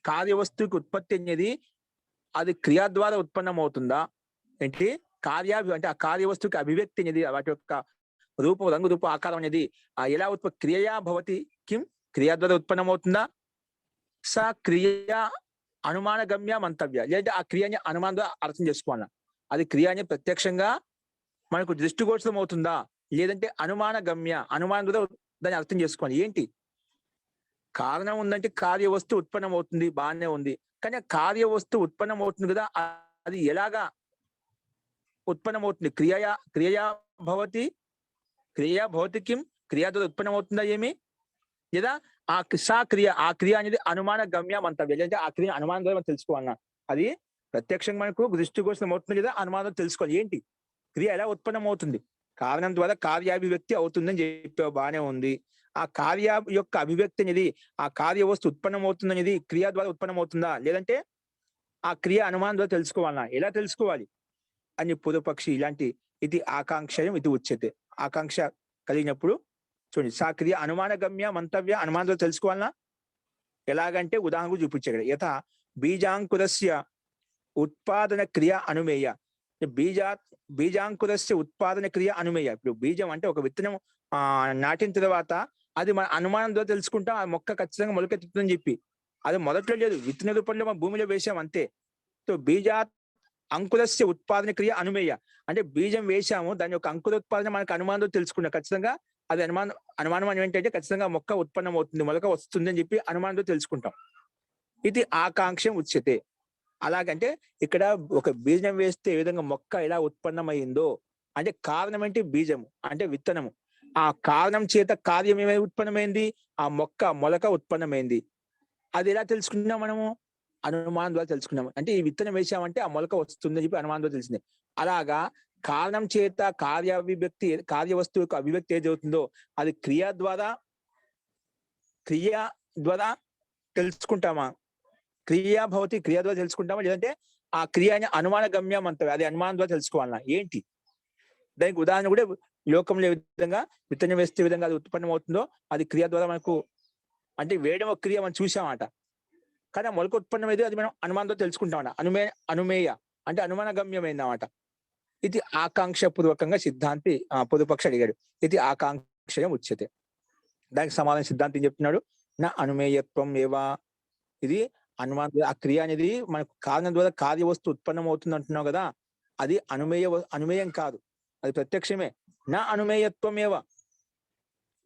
కార్య వస్తువుకి ఉత్పత్తి అనేది అది క్రియా ద్వారా ఉత్పన్నం అవుతుందా ఏంటి? అంటే ఆ కార్య వస్తువుకి అభివ్యక్తి అనేది వాటి యొక్క రూపం, రంగు, రూప, ఆకారం అనేది ఎలా క్రియయా భవతి కిం క్రియా ద్వారా ఉత్పన్నం అవుతుందా, సా క్రియ అనుమానగమ్య మంతవ్య. లేదంటే ఆ క్రియని అనుమానం ద్వారా అర్థం చేసుకోవాలా, అది క్రియ అని ప్రత్యక్షంగా మనకు దృష్టిగోచరం అవుతుందా, లేదంటే అనుమానగమ్య అనుమానం ద్వారా దాన్ని అర్థం చేసుకోవాలి. ఏంటి కారణం ఉందంటే కార్య వస్తువు ఉత్పన్నం అవుతుంది, బాగానే ఉంది. కానీ కార్య వస్తువు ఉత్పన్నం అవుతుంది కదా, అది ఎలాగా ఉత్పన్నం అవుతుంది? క్రియయా భవతి కిం క్రియా ద్వారా ఉత్పన్నం అవుతుందా ఏమి, లేదా ఆ క్రియ అనేది అనుమాన గమ్య మంతవ్య. లేదంటే ఆ క్రియ అనుమానం ద్వారా మనం తెలుసుకోవాలన్నా, అది ప్రత్యక్షంగా మనకు దృష్టిగోచరం అవుతుంది లేదా అనుమానం తెలుసుకోవాలి. ఏంటి క్రియ ఎలా ఉత్పన్నం అవుతుంది? కారణం ద్వారా కార్యాభివ్యక్తి అవుతుందని చెప్పావు, బాగానే ఉంది. ఆ కార్య యొక్క అభివ్యక్తి అనేది ఆ కార్య వస్తు ఉత్పన్నం అవుతుంది అనేది క్రియ ద్వారా ఉత్పన్నం అవుతుందా, లేదంటే ఆ క్రియ అనుమానం ద్వారా తెలుసుకోవాలన్నా, ఎలా తెలుసుకోవాలి అని పూర్వపక్షి ఇది ఆకాంక్షయం ఇది ఉచ్యతే. ఆకాంక్ష కలిగినప్పుడు చూడండి, సా క్రియ అనుమానగమ్య మంతవ్య అనుమానం ద్వారా తెలుసుకోవాలన్నా ఎలాగంటే ఉదాహరణకు చూపించాడు. యథా బీజాంకురస్య ఉత్పాదన క్రియ అనుమేయ. బీజాంకురస్య ఉత్పాదన క్రియ అనుమేయ. ఇప్పుడు బీజం అంటే ఒక విత్తనం నాటిన తర్వాత అది మన అనుమానం ద్వారా తెలుసుకుంటాం, ఆ మొక్క ఖచ్చితంగా మొలకెత్తుతుందని చెప్పి. అది మొదట్లో లేదు, విత్తన రూపంలో మన భూమిలో వేసాం అంతే. సో అంకురస్య ఉత్పాదన క్రియ అనుమేయ అంటే బీజం వేసాము, దాని యొక్క అంకురోత్పాదన మనకు అనుమానంతో తెలుసుకున్నాం. ఖచ్చితంగా అది అనుమానం ఏంటంటే ఖచ్చితంగా మొక్క ఉత్పన్నం అవుతుంది, మొలక వస్తుంది అని చెప్పి అనుమానంతో తెలుసుకుంటాం. ఇది ఆకాంక్షం ఉచ్యతే. అలాగంటే ఇక్కడ ఒక బీజం వేస్తే ఏ విధంగా మొక్క ఎలా ఉత్పన్నమైందో, అంటే కారణం అంటే బీజము అంటే విత్తనము, ఆ కారణం చేత కార్యం ఏమై ఉత్పన్నమైంది, ఆ మొలక ఉత్పన్నమైంది. అది ఎలా తెలుసుకున్నాం మనము? అనుమానం ద్వారా తెలుసుకున్నాము. అంటే ఈ విత్తనం వేసామంటే ఆ మొలక వస్తుందని చెప్పి అనుమానం ద్వారా తెలిసింది. అలాగా కారణం చేత కార్య వస్తువు యొక్క అభివ్యక్తి ఏది అవుతుందో అది క్రియ ద్వారా తెలుసుకుంటామా? క్రియ ద్వారా తెలుసుకుంటామా, లేదంటే ఆ క్రియని అనుమాన గమ్యం అంటారు, అది అనుమానం ద్వారా తెలుసుకోవాలన్నా ఏంటి? దానికి ఉదాహరణ కూడా లోకంలో ఏ విధంగా విత్తనం వేస్తే విధంగా అది ఉత్పన్నం అవుతుందో అది క్రియ ద్వారా మనకు, అంటే వేయడం ఒక క్రియ మనం చూసామాట, కానీ ఆ మొలక ఉత్పన్నం అయితే అది మనం అనుమానంతో తెలుసుకుంటామట. అనుమేయ అంటే అనుమాన గమ్యమైందన్నమాట. ఇది ఆకాంక్ష పూర్వకంగా సిద్ధాంతి పొదుపక్ష అడిగాడు. ఇది ఆకాంక్షయం ఉచ్యతే. దానికి సమాధానం సిద్ధాంతి ఏం చెప్తున్నాడు? నా అనుమేయత్వం ఏవా, ఇది అనుమానం, ఆ క్రియ అనేది మనకు కారణం ద్వారా కార్య వస్తువు ఉత్పన్నం అవుతుంది అంటున్నావు కదా, అది అనుమేయం కాదు, అది ప్రత్యక్షమే. నా అనుమేయత్వం ఏవ,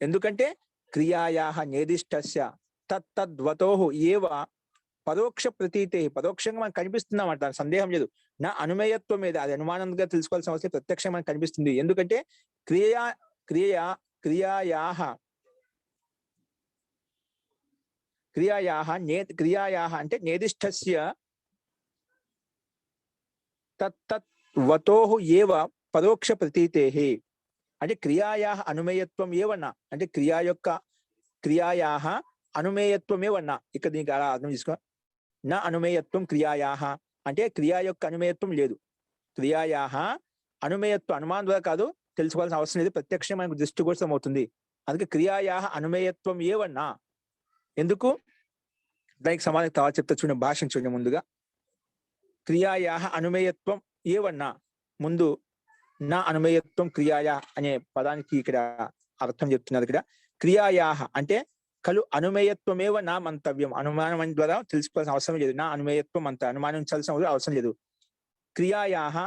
ఎందుకంటే క్రియాయాహ నిర్దిష్టస్య తత్తద్వతోః ఏవ పరోక్ష ప్రతీతే, పరోక్షంగా మనకు కనిపిస్తుందన్నమాట, సందేహం లేదు. నా అనుమేయత్వం మీద అది అనుమానంగా తెలుసుకోవాల్సిన అవసరం, ప్రత్యక్షంగా మనకు కనిపిస్తుంది. ఎందుకంటే క్రియాయాహ అంటే నిర్దిష్టస్య తత్తద్వతోః ఏవ పరోక్ష ప్రతీతేః, అంటే క్రియాయాహ అనుమేయత్వం ఏవన్నా, అంటే క్రియాయాహ అనుమేయత్వం ఏవన్నా. ఇక్కడ దీనికి అలా అర్థం చేసుకో. నా అనుమేయత్వం క్రియాయాహ అంటే క్రియా యొక్క అనుమేయత్వం లేదు, క్రియాయాహ అనుమేయత్వం అనుమానం ద్వారా కాదు, తెలుసుకోవాల్సిన అవసరం లేదు, ప్రత్యక్షం మనకు దృష్టిగోచరం అవుతుంది. అందుకే క్రియాయాహ అనుమేయత్వం ఏవన్నా. ఎందుకు? దానికి సమాధానం తర్వాత చెప్తా చూడండి, భాషను చూడండి. ముందుగా క్రియాయాహ అనుమేయత్వం ఏవన్నా, ముందు నా అనుమేయత్వం క్రియాయా అనే పదానికి ఇక్కడ అర్థం చెప్తున్నారు. ఇక్కడ క్రియాయాహ అంటే కలు అనుమేయత్వమేవ నా మంతవ్యం, అనుమానం ద్వారా తెలుసుకోవాల్సిన అవసరం లేదు. నా అనుమేయత్వం అంత అనుమానించాల్సిన అవసరం లేదు. క్రియాయాహ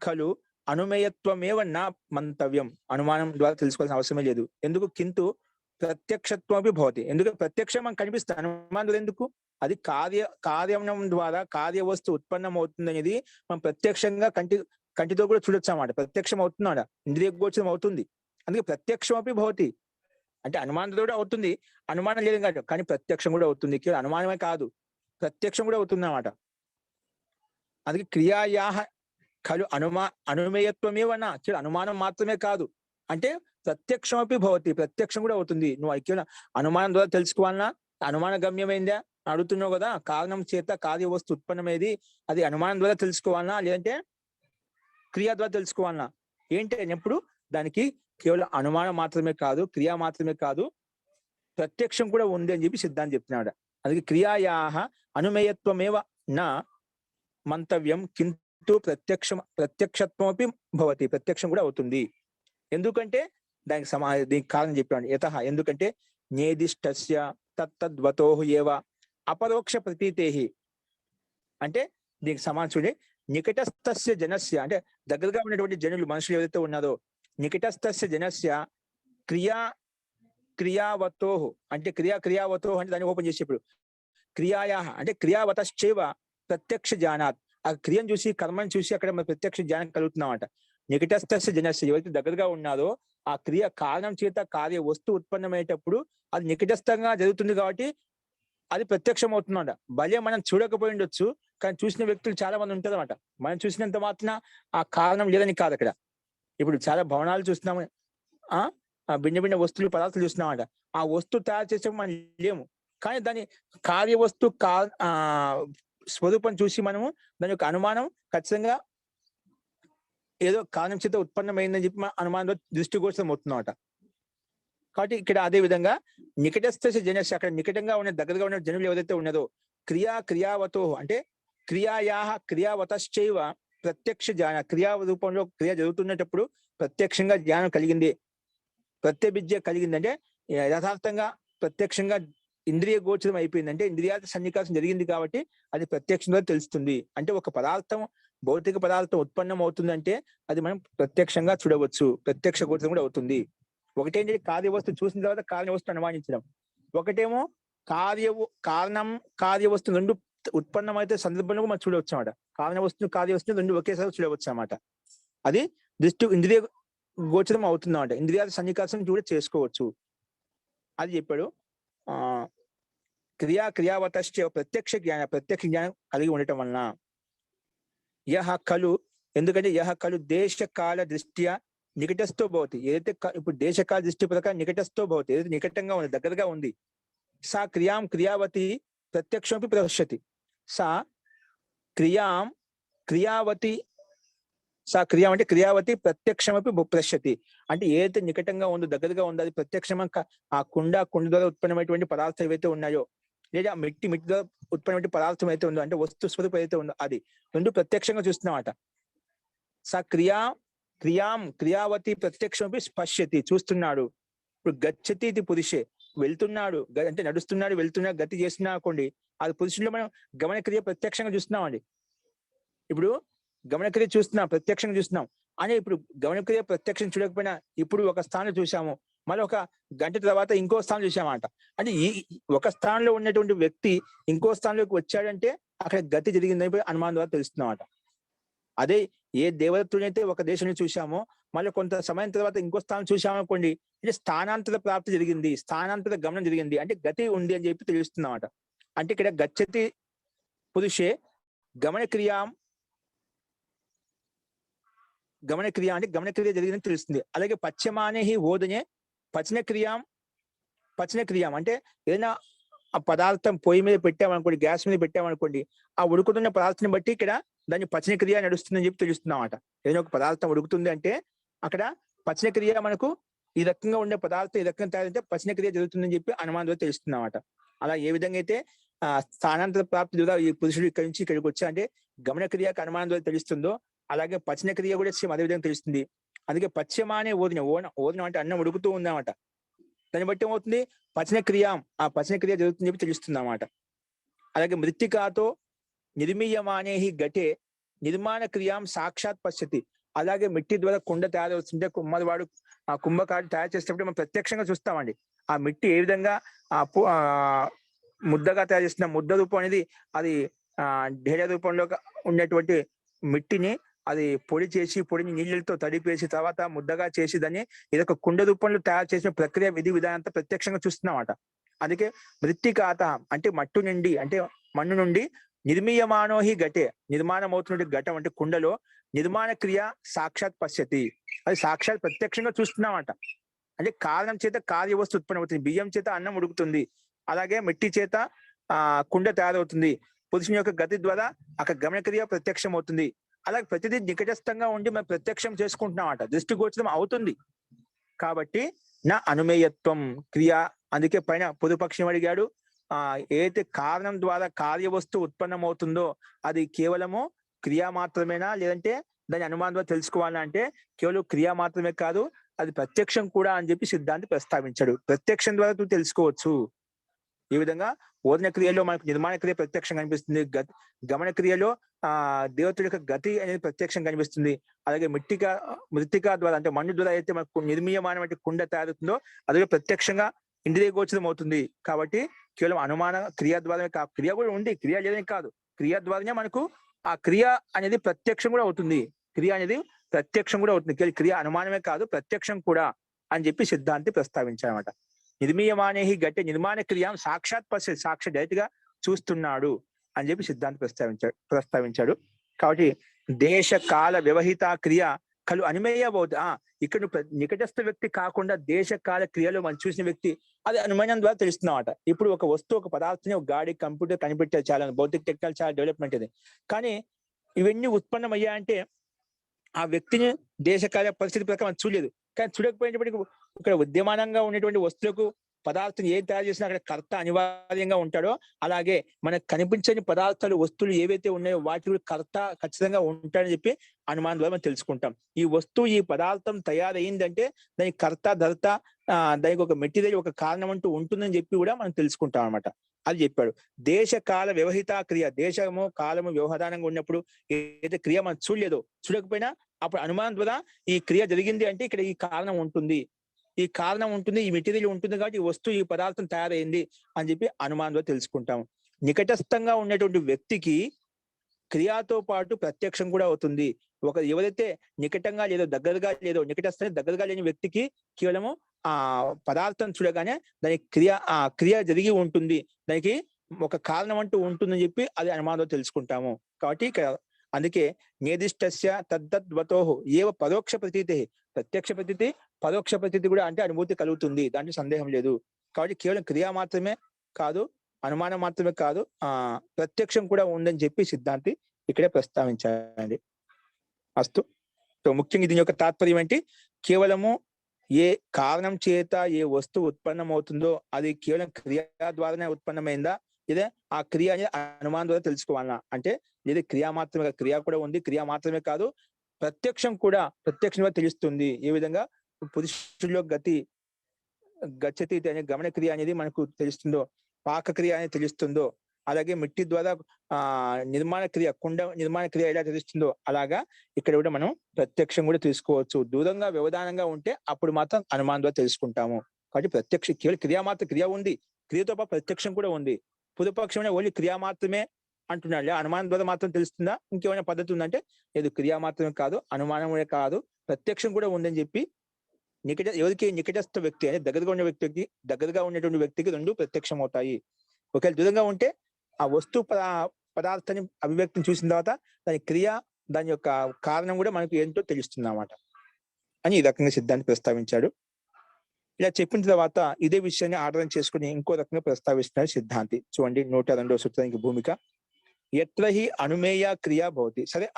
కలు అనుమేయత్వమేవ నా మంతవ్యం, అనుమానం ద్వారా తెలుసుకోవాల్సిన అవసరమే లేదు. ఎందుకు? కింటు ప్రత్యక్షత్వమపి భవతి, ఎందుకంటే ప్రత్యక్షం మనకు కనిపిస్తుంది, అనుమానం ఎందుకు? అది కార్యం ద్వారా కార్య వస్తువు ఉత్పన్నం అవుతుంది అనేది మనం ప్రత్యక్షంగా కంటితో కూడా చూడొచ్చు అన్నమాట. ప్రత్యక్షం అవుతున్నాడా, ఇంద్రియ గోచరం అవుతుంది. అందుకే ప్రత్యక్షమపి భవతి అంటే అనుమానంతో కూడా అవుతుంది, అనుమానం లేదు కాదు, కానీ ప్రత్యక్షం కూడా అవుతుంది. కేవలం అనుమానమే కాదు, ప్రత్యక్షం కూడా అవుతుంది అన్నమాట. అందుకే క్రియాయాహ ఖలు అనుమేయత్వమేవన్నా, కేవలం అనుమానం మాత్రమే కాదు, అంటే ప్రత్యక్షమపి భవతి, ప్రత్యక్షం కూడా అవుతుంది. నువ్వు కేవలం అనుమానం ద్వారా తెలుసుకోవాలన్నా, అనుమాన గమ్యమైందా అడుగుతున్నావు కదా, కారణం చేత కార్య వస్తు ఉత్పన్నమైంది, అది అనుమానం ద్వారా తెలుసుకోవాలన్నా, లేదంటే క్రియ ద్వారా తెలుసుకోవాలన్నా, ఏంటి అయినప్పుడు దానికి కేవలం అనుమానం మాత్రమే కాదు, క్రియ మాత్రమే కాదు, ప్రత్యక్షం కూడా ఉంది అని చెప్పి సిద్ధాంతం చెప్తున్నాడు. అందుకే క్రియాయాహ అనుమేయత్వమేవ నా మంతవ్యం కింటు ప్రత్యక్షత్వమపి భవతి, ప్రత్యక్షం కూడా అవుతుంది. ఎందుకంటే దీనికి కారణం చెప్పాడు. యతః ఎందుకంటే నేదిష్టస్య తత్తద్వతోః ఏవ అపరోక్ష ప్రతీతేః, అంటే దీనికి సమానం చూడండి. నికటస్థస్య జనస్య అంటే దగ్గరగా ఉన్నటువంటి జనులు, మనుషులు ఎవరైతే ఉన్నారో, నికటస్థస్య జనస్య క్రియావతోః అంటే క్రియావతోః అంటే దాన్ని ఓపెన్ చేసి ఇప్పుడు క్రియాయాహ అంటే క్రియావతశ్చైవ ప్రత్యక్ష జ్ఞానాత్, ఆ క్రియను చూసి కర్మను చూసి అక్కడ మన ప్రత్యక్ష జ్ఞానం కలుగుతున్నామట. నికటస్థస్య జనస్య ఎవరైతే దగ్గరగా ఉన్నారో, ఆ క్రియ కారణం చేత కార్య వస్తువు ఉత్పన్నమయ్యేటప్పుడు అది నికటస్థంగా జరుగుతుంది కాబట్టి అది ప్రత్యక్షం అవుతుందన్నమాట. భలే మనం చూడకపోయి ఉండొచ్చు, కానీ చూసిన వ్యక్తులు చాలా మంది ఉంటారు అనమాట. మనం చూసినంత మాత్రం ఆ కారణం లేదని కాదు. అక్కడ ఇప్పుడు చాలా భవనాలు చూస్తున్నాము, భిన్న భిన్న వస్తువులు పదార్థాలు చూస్తున్నామట. ఆ వస్తువు తయారు చేసే మనం లేము, కానీ దాని కార్య వస్తువు స్వరూపం చూసి మనము దాని యొక్క అనుమానం ఖచ్చితంగా ఏదో కారణం చేత ఉత్పన్నమైందని చెప్పి మన అనుమానంలో దృష్టిగోచరం అవుతుందన్నమాట. కాబట్టి ఇక్కడ అదే విధంగా నికటస్థ జనస్య, అక్కడ నికటంగా ఉన్న దగ్గరగా ఉన్న జనులు ఎవరైతే ఉన్నదో, క్రియావతో అంటే క్రియావతశ్చైవ ప్రత్యక్ష జ్ఞాన, క్రియా రూపంలో క్రియ జరుగుతున్నప్పుడు ప్రత్యక్షంగా జ్ఞానం కలిగింది, ప్రత్యభిజ్ఞ కలిగింది, అంటే యథార్థంగా ప్రత్యక్షంగా ఇంద్రియ గోచరం అయిపోయింది, అంటే ఇంద్రియాల సన్నికాసం జరిగింది కాబట్టి అది ప్రత్యక్షంగా తెలుస్తుంది. అంటే ఒక పదార్థం, భౌతిక పదార్థం ఉత్పన్నం అవుతుందంటే అది మనం ప్రత్యక్షంగా చూడవచ్చు, ప్రత్యక్ష గోచరం కూడా అవుతుంది. ఒకటేంటి కార్యవస్తువు చూసిన తర్వాత కార్యవస్తువు అనుమానించడం, ఒకటేమో కార్యవస్తు రెండు ఉత్పన్నమైతే సందర్భంలో మనం చూడవచ్చు అన్నమాట. కారణ వస్తువు కార్య వస్తువు రెండు ఒకేసారి చూడవచ్చు అన్నమాట. అది దృష్టి ఇంద్రియ గోచరం అవుతుంది అన్నమాట. ఇంద్రియాల సన్నికాసం కూడా చేసుకోవచ్చు అది చెప్పాడు. ఆ క్రియావతశ్చ ప్రత్యక్ష జ్ఞానం కలిగి ఉండటం వలన యహ కలు, ఎందుకంటే యహ కలు దేశకాల దృష్ట్యా నికటస్థో భవతి, ఏదైతే ఇప్పుడు దేశకాల దృష్టి ప్రకారం నికటస్థో భవతి, ఏదైతే నికటంగా ఉంది, దగ్గరగా ఉంది, సా క్రియావతి ప్రత్యక్షమపి ప్రదర్శతి, సా క్రియావతి సా అంటే క్రియావతి ప్రత్యక్షమపి ప్రశ్యతి, అంటే ఏదైతే నికటంగా ఉందో, దగ్గరగా ఉందో, అది ప్రత్యక్షంగా ఆ కుండ ద్వారా ఉత్పన్నమైనటువంటి పదార్థం ఏవైతే ఉన్నాయో, లేదా మిట్టి ద్వారా ఉత్పన్నమైన పదార్థం అయితే ఉందో, అంటే వస్తు స్వరూపం అయితే ఉందో, అది రెండు ప్రత్యక్షంగా చూస్తున్నామట. సా క్రియావతి ప్రత్యక్షమపి స్పశ్యతి, చూస్తున్నాడు. ఇప్పుడు గచ్చతి ఇది పురుషే, వెళ్తున్నాడు అంటే నడుస్తున్నాడు, వెళ్తున్నాడు, గతి చేస్తున్నా అనుకోండి, అది పురుషుల్లో మనం గమనక్రియ ప్రత్యక్షంగా చూస్తున్నామండి. ఇప్పుడు గమనక్రియ చూస్తున్నాం, ప్రత్యక్షంగా చూస్తున్నాం అని. ఇప్పుడు గమనక్రియ ప్రత్యక్షం చూడకపోయినా ఇప్పుడు ఒక స్థానం చూసాము, మళ్ళీ ఒక గంట తర్వాత ఇంకో స్థానం చూసామంట. అంటే ఈ ఒక స్థానంలో ఉన్నటువంటి వ్యక్తి ఇంకో స్థానంలోకి వచ్చాడంటే అక్కడ గతి జరిగిందని అనుమానం ద్వారా తెలుస్తున్నామట. అదే ఏ దేవదత్తుడైతే ఒక దేశంలో చూసామో మళ్ళీ కొంత సమయం తర్వాత ఇంకో స్థానం చూసామనుకోండి, అంటే స్థానాంతర ప్రాప్తి జరిగింది, స్థానాంతర గమనం జరిగింది, అంటే గతి ఉంది అని చెప్పి తెలుస్తున్నామట. అంటే ఇక్కడ గచ్చతి పురుషే గమనక్రియ అంటే గమనక్రియ జరిగిందని తెలుస్తుంది. అలాగే పశ్చిమానే ఓదనే పచనక్రియ అంటే ఏదైనా ఆ పదార్థం పొయ్యి మీద పెట్టామనుకోండి, గ్యాస్ మీద పెట్టామనుకోండి, ఆ ఉడుకుతున్న పదార్థాన్ని బట్టి ఇక్కడ దాన్ని పచనక్రియ నడుస్తుందని చెప్పి తెలుస్తున్నామట. ఏదైనా ఒక పదార్థం ఉడుకుతుంది అంటే అక్కడ పచనక్రియ మనకు ఈ రకంగా ఉండే పదార్థం ఈ రకంగా తయారైతే పచనక్రియ జరుగుతుందని చెప్పి అనుమానం ద్వారా తెలుస్తున్నామట. అలా ఏ విధంగా అయితే స్థానాంతర ప్రాప్తి ద్వారా ఈ పురుషుడు ఇక్కడి నుంచి ఇక్కడికి వచ్చా అంటే గమనక్రియకు అనుమానం ద్వారా తెలుస్తుందో, అలాగే పచనక్రియ కూడా అదే విధంగా తెలుస్తుంది. అందుకే పశ్చిమానే ఓదనం అంటే అన్నం ఉడుకుతూ ఉందన్నమాట. దాన్ని బట్టి ఏమవుతుంది, పచనక్రియ, ఆ పచనక్రియ జరుగుతుందని చెప్పి తెలుస్తుంది అన్నమాట. అలాగే మృత్తికాతో నిర్మీయమానే ఘటే నిర్మాణ క్రియాం సాక్షాత్ పశ్యతి, అలాగే మిట్టి ద్వారా కుండ తయారవుతుంటే కుమ్మరివాడు ఆ కుంభకాడు తయారు చేసేటప్పుడు మనం ప్రత్యక్షంగా చూస్తామండి. ఆ మిట్టి ఏ విధంగా ముద్దగా తయారు చేసిన ముద్ద రూపం అనేది అది ఢేర రూపంలో ఉన్నటువంటి మిట్టిని అది పొడిని నీళ్ళతో తడిపేసి తర్వాత ముద్దగా చేసి దాన్ని ఇదొక కుండ రూపంలో తయారు చేసిన ప్రక్రియ విధి విధానంతో ప్రత్యక్షంగా చూస్తున్నామట. అందుకే మృత్తికాత అంటే మట్టు నుండి, అంటే మన్ను నుండి నిర్మీయమానోహి ఘటే నిర్మాణం అవుతున్నటువంటి ఘటం అంటే కుండలో నిర్మాణ క్రియ సాక్షాత్ పశ్యతి, అది సాక్షాత్ ప్రత్యక్షంగా చూస్తున్నామట. అంటే కారణం చేత కార్యవస్తు ఉత్పన్నం అవుతుంది, బియ్యం చేత అన్నం ఉడుకుతుంది, అలాగే మిట్టి చేత కుండ తయారవుతుంది, పురుషుని యొక్క గతి ద్వారా అక్కడ గమనక్రియ ప్రత్యక్షం అవుతుంది. అలాగే ప్రతిదీ నికటస్థంగా ఉండి మనం ప్రత్యక్షం చేసుకుంటున్నామట, దృష్టిగోచరం అవుతుంది. కాబట్టి నా అనుమేయత్వం క్రియ, అందుకే పైన పొదుపక్షం అడిగాడు, ఏదైతే కారణం ద్వారా కార్యవస్తు ఉత్పన్నం అవుతుందో అది కేవలము క్రియ మాత్రమేనా, లేదంటే దాని అనుమానం ద్వారా తెలుసుకోవాలా అంటే కేవలం క్రియ మాత్రమే కాదు, అది ప్రత్యక్షం కూడా అని చెప్పి సిద్ధాంతి ప్రస్తావించాడు. ప్రత్యక్షం ద్వారా నువ్వు తెలుసుకోవచ్చు. ఈ విధంగా ఓదన క్రియలో మనకు నిర్మాణ క్రియ ప్రత్యక్షం కనిపిస్తుంది, గమన క్రియలో దేవతల యొక్క గతి అనేది ప్రత్యక్షం కనిపిస్తుంది. అలాగే మృత్తిక ద్వారా అంటే మన్ను ద్వారా అయితే మనకు నిర్మీయమానమైన కుండ తయారవుతుందో అది ప్రత్యక్షంగా ఇంద్రియ గోచరం అవుతుంది. కాబట్టి కేవలం అనుమాన క్రియ ద్వారానే కాదు, క్రియ కూడా ఉంది, క్రియ లేదని కాదు, క్రియ ద్వారానే మనకు ఆ క్రియ అనేది ప్రత్యక్షం కూడా అవుతుంది, క్రియ అనేది ప్రత్యక్షం కూడా అవుతుంది. క్రియ అనుమానమే కాదు ప్రత్యక్షం కూడా అని చెప్పి సిద్ధాంతి ప్రస్తావించారన్నమాట. నిర్మీయమానేహి గట్టి నిర్మాణ క్రియ సాక్షాత్ సాక్షాత్ డైరెక్ట్ గా చూస్తున్నాడు అని చెప్పి సిద్ధాంతి ప్రస్తావించాడు. కాబట్టి దేశ కాల వ్యవహిత క్రియ కలు అనుమేయబోదు. ఇక్కడ నికటస్థ వ్యక్తి కాకుండా దేశ కాల క్రియలో మనం చూసిన వ్యక్తి అది అనుమానం ద్వారా తెలుస్తున్నామట. ఇప్పుడు ఒక వస్తువు, ఒక పదార్థాన్ని, ఒక గాడి, కంప్యూటర్ కనిపెట్టారు, చాలా భౌతిక టెక్నాలజీ చాలా డెవలప్మెంట్ ఇది. కానీ ఇవన్నీ ఉత్పన్నం అయ్యాయంటే ఆ వ్యక్తిని దేశకాల పరిస్థితి ప్రకారం చూడలేదు. కానీ చూడకపోయినప్పటికీ ఇక్కడ విద్యమానంగా ఉన్నటువంటి వస్తువులకు పదార్థం ఏం తయారు చేసినా అక్కడ కర్త అనివార్యంగా ఉంటాడో, అలాగే మనకు కనిపించని పదార్థాలు, వస్తువులు ఏవైతే ఉన్నాయో వాటి కూడా కర్త ఖచ్చితంగా ఉంటాడని చెప్పి అనుమానం ద్వారా మనం తెలుసుకుంటాం. ఈ వస్తువు, ఈ పదార్థం తయారయ్యిందంటే దానికి కర్త, ధర్త, దానికి ఒక మెటీరియల్, ఒక కారణం అంటూ ఉంటుందని చెప్పి కూడా మనం తెలుసుకుంటాం అనమాట. అది చెప్పాడు. దేశ కాల వ్యవహిత క్రియ, దేశము కాలము వ్యవధానంగా ఉన్నప్పుడు ఏదైతే క్రియ మనం చూడకపోయినా అప్పుడు అనుమానం ద్వారా ఈ క్రియ జరిగింది అంటే ఇక్కడ ఈ కారణం ఉంటుంది, ఈ కారణం ఉంటుంది, ఈ మెటీరియల్ ఉంటుంది, కాబట్టి ఈ వస్తువు, ఈ పదార్థం తయారైంది అని చెప్పి అనుమానం ద్వారా తెలుసుకుంటాం. నికటస్థంగా ఉన్నటువంటి వ్యక్తికి క్రియాతో పాటు ప్రత్యక్షం కూడా అవుతుంది. ఎవరైతే నికటంగా లేదో దగ్గరగా లేదో నికటస్థ దగ్గరగా లేని వ్యక్తికి కేవలము ఆ పదార్థం చూడగానే దానికి క్రియ జరిగి ఉంటుంది, దానికి ఒక కారణం అంటూ ఉంటుందని చెప్పి అది అనుమానంలో తెలుసుకుంటాము. కాబట్టి అందుకే నిర్దిష్టస్య తద్దద్వతోహు ఏవ పరోక్ష ప్రతీతి, ప్రత్యక్ష ప్రతీతి పరోక్ష ప్రతీతి కూడా అంటే అనుభూతి కలుగుతుంది, దాంట్లో సందేహం లేదు. కాబట్టి కేవలం క్రియ మాత్రమే కాదు, అనుమానం మాత్రమే కాదు, ప్రత్యక్షం కూడా ఉందని చెప్పి సిద్ధాంతి ఇక్కడే ప్రస్తావించాలి. అస్తు. ముఖ్యంగా దీని యొక్క తాత్పర్యం ఏంటి? కేవలము ఏ కారణం చేత ఏ వస్తువు ఉత్పన్నమవుతుందో అది కేవలం క్రియ ద్వారానే ఉత్పన్నమైందా, లేదా ఆ క్రియ అనేది అనుమానం ద్వారా తెలుసుకోవాలన్నా అంటే, లేదా క్రియ మాత్రమే, క్రియ కూడా ఉంది, క్రియ మాత్రమే కాదు ప్రత్యక్షంగా తెలుస్తుంది. ఏ విధంగా పురుషుల్లో గచ్చతి అనే గమన క్రియ అనేది మనకు తెలుస్తుందో, పాకక్రియ అనేది తెలుస్తుందో, అలాగే మిట్టి ద్వారా నిర్మాణ క్రియ, కుండ నిర్మాణ క్రియ ఎలా తెలుస్తుందో అలాగా ఇక్కడ కూడా మనం ప్రత్యక్షం కూడా తెలుసుకోవచ్చు. దూరంగా వ్యవధానంగా ఉంటే అప్పుడు మాత్రం అనుమానం ద్వారా తెలుసుకుంటాము. కాబట్టి ప్రత్యక్ష కేవలం క్రియ మాత్రం, క్రియ ఉంది, క్రియతో పాటు ప్రత్యక్షం కూడా ఉంది. పురుపక్షమైన ఓన్లీ క్రియ మాత్రమే అంటున్నాడు, అనుమానం ద్వారా మాత్రం తెలుస్తుందా, ఇంకేమైనా పద్ధతి ఉందంటే లేదు, క్రియ మాత్రమే కాదు, అనుమానం కూడా కాదు, ప్రత్యక్షం కూడా ఉందని చెప్పి ఎవరికి నికటస్థ వ్యక్తి అంటే దగ్గరగా ఉన్నటువంటి వ్యక్తికి రెండు ప్రత్యక్షం అవుతాయి. ఒకవేళ దూరంగా ఉంటే ఆ వస్తు పదార్థాన్ని అభివ్యక్తిని చూసిన తర్వాత దాని క్రియ, దాని యొక్క కారణం కూడా మనకు ఏంటో తెలుస్తుంది అన్నమాట అని ఈ రకంగా సిద్ధాంతి ప్రస్తావించాడు. ఇలా చెప్పిన తర్వాత ఇదే విషయాన్ని ఆధారం చేసుకుని ఇంకో రకంగా ప్రస్తావిస్తున్నాడు సిద్ధాంతి. చూడండి 102వ సూత్రానికి భూమిక. ఎత్రహి అనుమేయ క్రియా భవతి. సరే,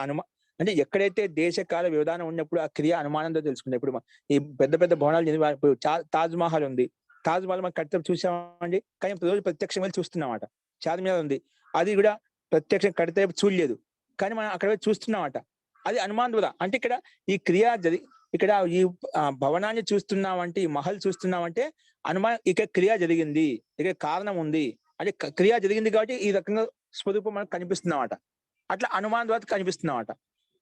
అంటే ఎక్కడైతే దేశకాల వ్యవధానం ఉన్నప్పుడు ఆ క్రియ అనుమానంతో తెలుసుకుంటాం. ఇప్పుడు ఈ పెద్ద పెద్ద భవనాలు, తాజ్ మహల్ ఉంది, తాజ్ మహల్ మనం కట్ట చూసామండి, కానీ రోజు ప్రత్యక్షం వెళ్ళి చూస్తున్నామాట. చార్మినార్ ఉంది, అది కూడా ప్రత్యక్షం కడితే చూడలేదు, కానీ మనం అక్కడ చూస్తున్నామట, అది అనుమానం ద్వారా. అంటే ఇక్కడ ఈ క్రియ ఇక్కడ ఈ భవనాన్ని చూస్తున్నామంటే, ఈ మహల్ చూస్తున్నామంటే అనుమానం, ఇక్కడ క్రియ జరిగింది, ఇక్కడ కారణం ఉంది, అంటే క్రియ జరిగింది కాబట్టి ఈ రకంగా స్వరూపం మనకు కనిపిస్తున్నామట, అట్లా అనుమానం ద్వారా కనిపిస్తున్నామట.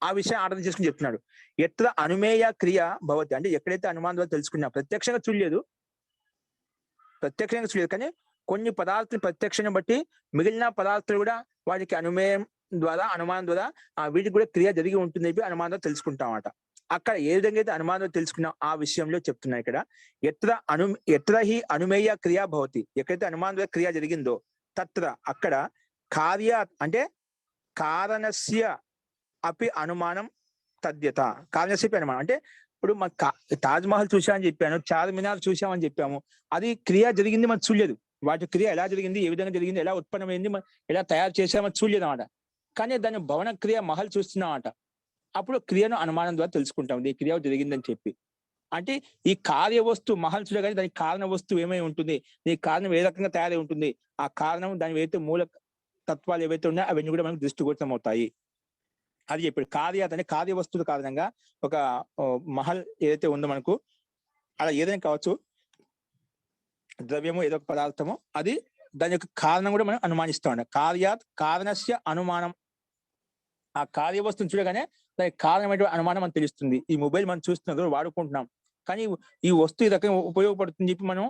ఆ విషయం అర్థం చేసుకుని చెప్తున్నాడు. ఎత్ర అనుమేయ క్రియ భవతి, అంటే ఎక్కడైతే అనుమానం ద్వారా తెలుసుకున్నా, ప్రత్యక్షంగా చూడలేదు కానీ కొన్ని పదార్థాలు ప్రత్యక్షం బట్టి మిగిలిన పదార్థాలు కూడా వాటికి అనుమేయం ద్వారా, అనుమానం ద్వారా వీటికి కూడా క్రియ జరిగి ఉంటుంది చెప్పి అనుమానం ద్వారా తెలుసుకుంటామట. అక్కడ ఏ విధంగా అయితే అనుమానం తెలుసుకున్నాం ఆ విషయంలో చెప్తున్నా ఇక్కడ. ఎత్ర హి అనుమేయ క్రియా భవతి, ఎక్కడైతే అనుమానం ద్వారా క్రియ జరిగిందో తత్ర అక్కడ కార్య అంటే కారణస్య అపి అనుమానం తద్యత. కారణస్య అనుమానం అంటే ఇప్పుడు తాజ్ మహల్ చూసామని చెప్పాను, చార్మినార్ చూసామని చెప్పాము, అది క్రియ జరిగింది మనం చూడలేదు, వాటి క్రియ ఎలా జరిగింది, ఏ విధంగా జరిగింది, ఎలా ఉత్పన్నమైంది, ఎలా తయారు చేసామని చూడలేదు అన్నమాట. కానీ దాని భవన క్రియ మహల్ చూస్తున్నామట, అప్పుడు క్రియను అనుమానం ద్వారా తెలుసుకుంటాం, ఈ క్రియ జరిగిందని చెప్పి. అంటే ఈ కార్య వస్తువు మహల్ చూడగానే దానికి కారణ వస్తువు ఏమై ఉంటుంది, దీనికి కారణం ఏ రకంగా తయారై ఉంటుంది, ఆ కారణం దాని ఏవైతే మూల తత్వాలు ఏవైతే ఉన్నాయో అవన్నీ కూడా మనకు దృష్టిగోచరం అవుతాయి. అది చెప్పాడు. కార్యాత్ అంటే కార్య వస్తువుల కారణంగా ఒక మహల్ ఏదైతే ఉందో మనకు, అలా ఏదైనా కావచ్చు, ద్రవ్యము ఏదో ఒక పదార్థము, అది దాని యొక్క కారణం కూడా మనం అనుమానిస్తూ ఉంటాం. కార్యాత్ కారణస్య అనుమానం, ఆ కార్య వస్తువుని చూడగానే దానికి కారణమైన అనుమానం మనకు తెలుస్తుంది. ఈ మొబైల్ మనం చూస్తున్నాం, వాడుకుంటున్నాం, కానీ ఈ వస్తువు ఈ రకంగా ఉపయోగపడుతుందని చెప్పి మనం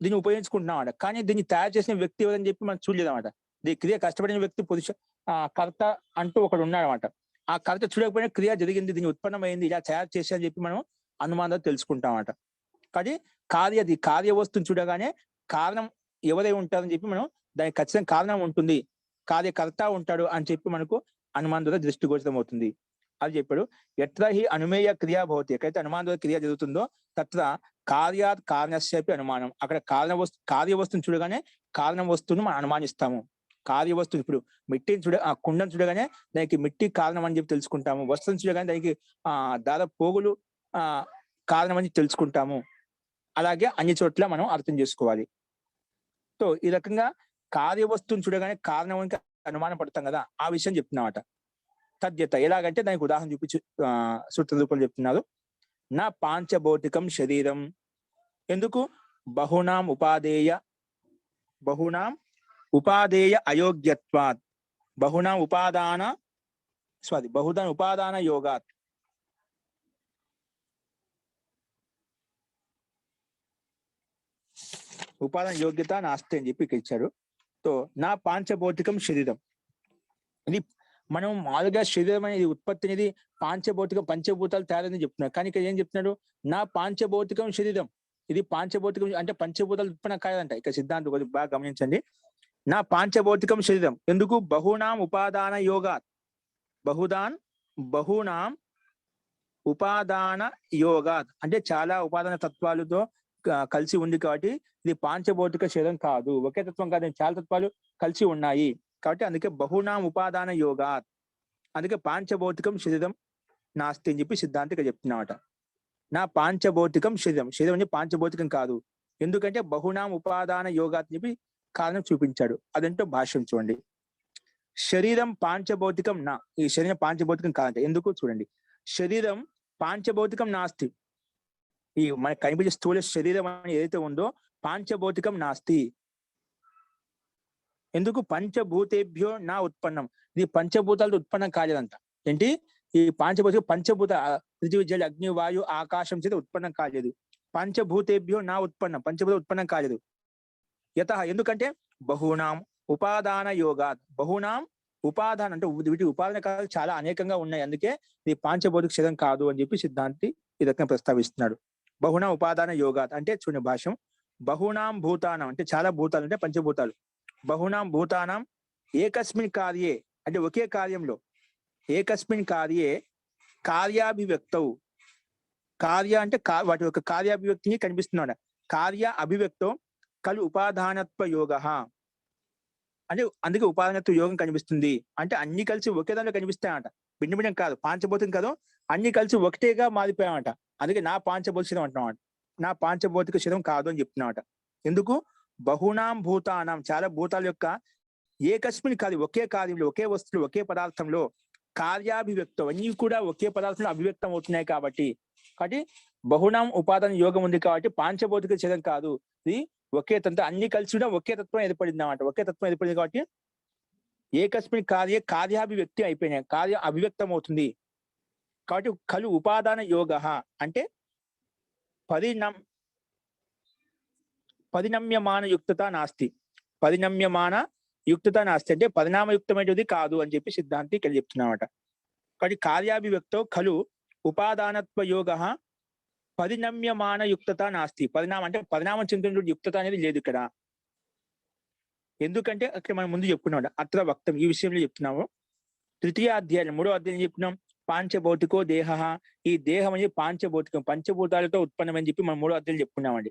దీన్ని ఉపయోగించుకుంటున్నాం అన్నమాట. కానీ దీన్ని తయారు చేసిన వ్యక్తి ఎవరని చెప్పి మనం చూడలేదు అన్నమాట. దీని క్రియ కష్టపడిన వ్యక్తి కర్త అంటూ ఒకడు ఉన్నాడు అనమాట. ఆ కర్త చూడకపోయినా క్రియ జరిగింది, దీన్ని ఉత్పన్నమైంది, ఇలా తయారు చేసి అని చెప్పి మనం అనుమానం తెలుసుకుంటాం అన్నమాట. కానీ కార్య వస్తువుని చూడగానే కారణం ఎవరై ఉంటారని చెప్పి మనం దానికి ఖచ్చితంగా కారణం ఉంటుంది, కార్యకర్త ఉంటాడు అని చెప్పి మనకు అనుమానం ద్వారా దృష్టిగోచరం అవుతుంది. అది చెప్పాడు. ఎత్ర హి అనుమేయ క్రియా భవతి, ఎక్కడైతే అనుమానం ద్వారా క్రియ జరుగుతుందో తత్ర కార్యాత్ కారణస్యపి అనుమానం, అక్కడ కార్య వస్తువుని చూడగానే కారణం వస్తువును మనం అనుమానిస్తాము. కార్య వస్తువు ఇప్పుడు మిట్టిని కుండను చూడగానే దానికి మిట్టి కారణం అని చెప్పి తెలుసుకుంటాము, వస్తువుని చూడగానే దానికి దార పోగులు కారణం అని తెలుసుకుంటాము. అలాగే అన్ని చోట్ల మనం అర్థం చేసుకోవాలి. సో ఈ రకంగా కార్య వస్తువుని చూడగానే కారణం అనుమానం పడతాం కదా, ఆ విషయం చెప్తున్నమాట. తద్యత ఎలాగంటే దానికి ఉదాహరణ చూపించి సూత్ర రూపంలో చెప్తున్నారు. నా పాంచభౌతికం శరీరం, ఎందుకు బహునాం ఉపాదేయ అయోగ్యత్వాత్, బహునాం ఉపాదాన యోగాత్. ఉపాదాన యోగ్యత నాస్తి అని చెప్పి ఇక్కడ ఇచ్చాడు. తో నా పాంచభౌతికం శరీరం. ఇది మనం మామూలుగా శరీరం అనేది ఉత్పత్తి అనేది పాంచభౌతికం పంచభూతాలు తయారని చెప్తున్నారు. కానీ ఇక్కడ ఏం చెప్తున్నాడు? నా పాంచభౌతికం శరీరం. ఇది పాంచభౌతికం అంటే పంచభూతాలు ఉత్పన్నం కాదంట. ఇక సిద్ధాంతం కొంచెం బాగా గమనించండి. నా పాంచభౌతికం శరీరం. ఎందుకు? బహునాం ఉపాదాన యోగాత్. బహునాం ఉపాదాన యోగాత్ అంటే చాలా ఉపాదాన తత్వాలతో కలిసి ఉంది కాబట్టి ఇది పాంచభౌతిక శరీరం కాదు, ఒకే తత్వం కాదు, చాలా తత్వాలు కలిసి ఉన్నాయి కాబట్టి అందుకే బహునాం ఉపాదాన యోగాత్. అందుకే పాంచభౌతికం శరీరం నాస్తి అని చెప్పి సిద్ధాంతిక చెప్తున్నమాట. నా పాంచభౌతికం శరీరం అనేది పాంచభౌతికం కాదు. ఎందుకంటే బహునాం ఉపాదాన యోగాత్ అని చెప్పి కారణం చూపించాడు. అదంటూ భాష్యం చూడండి. శరీరం పాంచభౌతికం నా, ఈ శరీరం పాంచభౌతికం కాదంట. ఎందుకు చూడండి. శరీరం పాంచభౌతికం నాస్తి. ఈ మనకు కనిపించే స్థూల శరీరం అని ఏదైతే ఉందో పాంచభౌతికం నాస్తి. ఎందుకు? పంచభూతేభ్యో నా ఉత్పన్నం. ఇది పంచభూతాలతో ఉత్పన్నం కాలేదంట. ఏంటి? ఈ పంచభూత పృథివీ జల అగ్ని వాయు ఆకాశం చేత ఉత్పన్నం కాలేదు. పంచభూతేభ్యో నా ఉత్పన్నం, పంచభూత ఉత్పన్నం కాలేదు. యతః ఎందుకంటే బహునాం ఉపాదాన యోగాత్. బహునాం ఉపాదాన అంటే వీటి ఉపాదాన కాదు చాలా అనేకంగా ఉన్నాయి, అందుకే ఇది పాంచభౌతిక శరీరం కాదు అని చెప్పి సిద్ధాంతి ఈ రకంగా ప్రస్తావిస్తున్నాడు. బహునాం ఉపాదాన యోగాత్ అంటే చూడండి భాష్యం. బహునాం భూతానం అంటే చాలా భూతాలు అంటే పంచభూతాలు. బహునాం భూతానం ఏకస్మిన్ కార్యే అంటే ఒకే కార్యంలో, ఏకస్మిన్ కార్యే కార్యాభివ్యక్తౌ. కార్య అంటే వాటి యొక్క కార్యాభివ్యక్తిని కనిపిస్తున్నాడు. కార్య అభివ్యక్తో కలు ఉపాదానత్వ యోగ అంటే అందుకే ఉపాదానత్వ యోగం కనిపిస్తుంది. అంటే అన్ని కలిసి ఒకే దానిలో కనిపిస్తాయంట, భిన్న భిన్నం కాదు, పాంచభౌతికం కాదు, అన్ని కలిసి ఒకటేగా మారిపోయామంట. అందుకే నా పాంచభౌతిక శరీరం అంటున్నామాట. నా పాంచభౌతిక శరీరం కాదు అని చెప్తున్నామాట. ఎందుకు? బహునాం భూతానం చాలా భూతాల యొక్క ఏకస్మిన్ కార్యం ఒకే కార్యంలో, ఒకే వస్తువులు, ఒకే పదార్థంలో కార్యాభివ్యక్తం అన్ని కూడా ఒకే పదార్థంలో అభివ్యక్తం అవుతున్నాయి కాబట్టి బహునాం ఉపాదాన యోగం ఉంది కాబట్టి పాంచభౌతిక శరీరం కాదు, ఇది ఒకే తత్వం, అన్ని కలిసి కూడా ఒకే తత్వం ఏర్పడింది అన్నమాట. ఒకే తత్వం ఏర్పడింది కాబట్టి ఏకస్మిన్ కార్యాభివ్యక్తి అయిపోయినాయి, కార్య అభివ్యక్తం అవుతుంది కాబట్టి కలు ఉపాదాన యోగ అంటే పరిణమ్యమాన యుక్తత నాస్తి. పరిణమ్యమాన యుక్తత నాస్తి అంటే పరిణామయుక్తమైనది కాదు అని చెప్పి సిద్ధాంతి ఇక్కడ చెప్తున్నమాట. కాబట్టి కార్యాభివ్యక్తో ఖలు ఉపాదానత్వ యోగ పరిణమ్యమాన యుక్తత నాస్తి. పరిణామం అంటే పరిణామం చెందిన యుక్తత అనేది లేదు ఇక్కడ. ఎందుకంటే అక్కడ మనం ముందు చెప్పుకున్నాం అత్ర వక్తం, ఈ విషయంలో చెప్తున్నాము. తృతీయ అధ్యాయం 3వ అధ్యాయం చెప్తున్నాం. పాంచభౌతికో దేహ, ఈ దేహం అనేది పాంచభౌతికం, పంచభూతాలతో ఉత్పన్నమని చెప్పి మనం 3వ అధ్యాయం చెప్పుకున్నామండి.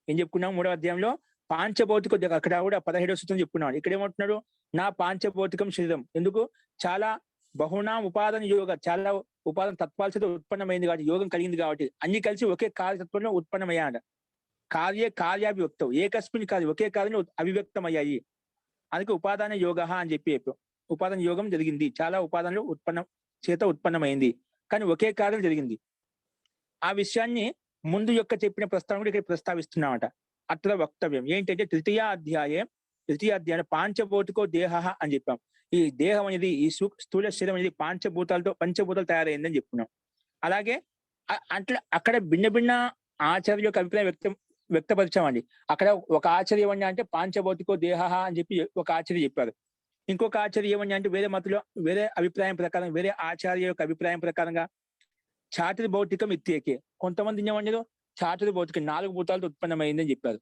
ఏం చెప్పుకున్నాం? 3వ అధ్యాయంలో పాంచభౌతిక అక్కడ కూడా 17వ సూత్రం చెప్పుకున్నాం. ఇక్కడ ఏమంటున్నాడు? నా పాంచభౌతికం శరీరం. ఎందుకు? చాలా బహునాం ఉపాదాన యోగ, చాలా ఉపాదాన తత్వాల చేత ఉత్పన్నమైంది కాబట్టి, యోగం కలిగింది కాబట్టి అన్ని కలిసి ఒకే కార్యతత్వంలో ఉత్పన్నమయ్యాడు. కార్యాభివ్యక్తం ఏకస్మిన్ కార్యం ఒకే కార్యంలో అభివ్యక్తం అయ్యాయి. అందుకే ఉపాదాన యోగ అని చెప్పి ఉపాదాన యోగం జరిగింది, చాలా ఉపాదానలు ఉత్పన్నమైంది కానీ ఒకే కార్యం జరిగింది. ఆ విషయాన్ని ముందు యొక్క చెప్పిన ప్రస్తావన కూడా ఇక్కడ ప్రస్తావిస్తున్నామట. అత్ర వక్తవ్యం ఏంటంటే తృతీయ అధ్యాయం పాంచభౌతికో దేహ అని చెప్పాం. ఈ దేహం అనేది, ఈ స్థూల శరీరం అనేది పంచభూతాలు తయారైందని చెప్పుకున్నాం. అలాగే అక్కడ భిన్న భిన్న ఆచార్య యొక్క అభిప్రాయం వ్యక్తపరిచామండి. అక్కడ ఒక ఆచార్య ఏమన్నా అంటే పాంచభౌతికో దేహ అని చెప్పి ఒక ఆచార్య చెప్పారు. ఇంకొక ఆచార్య ఏమన్నా అంటే వేరే మతంలో వేరే అభిప్రాయం ప్రకారం, వేరే ఆచార్య యొక్క అభిప్రాయం ప్రకారంగా చాతుర్ భౌతికం ఇత్యేకే. కొంతమంది ఏమన్నారు? చాతుర్ భౌతికం 4 భూతాలతో ఉత్పన్నమైందని చెప్పారు.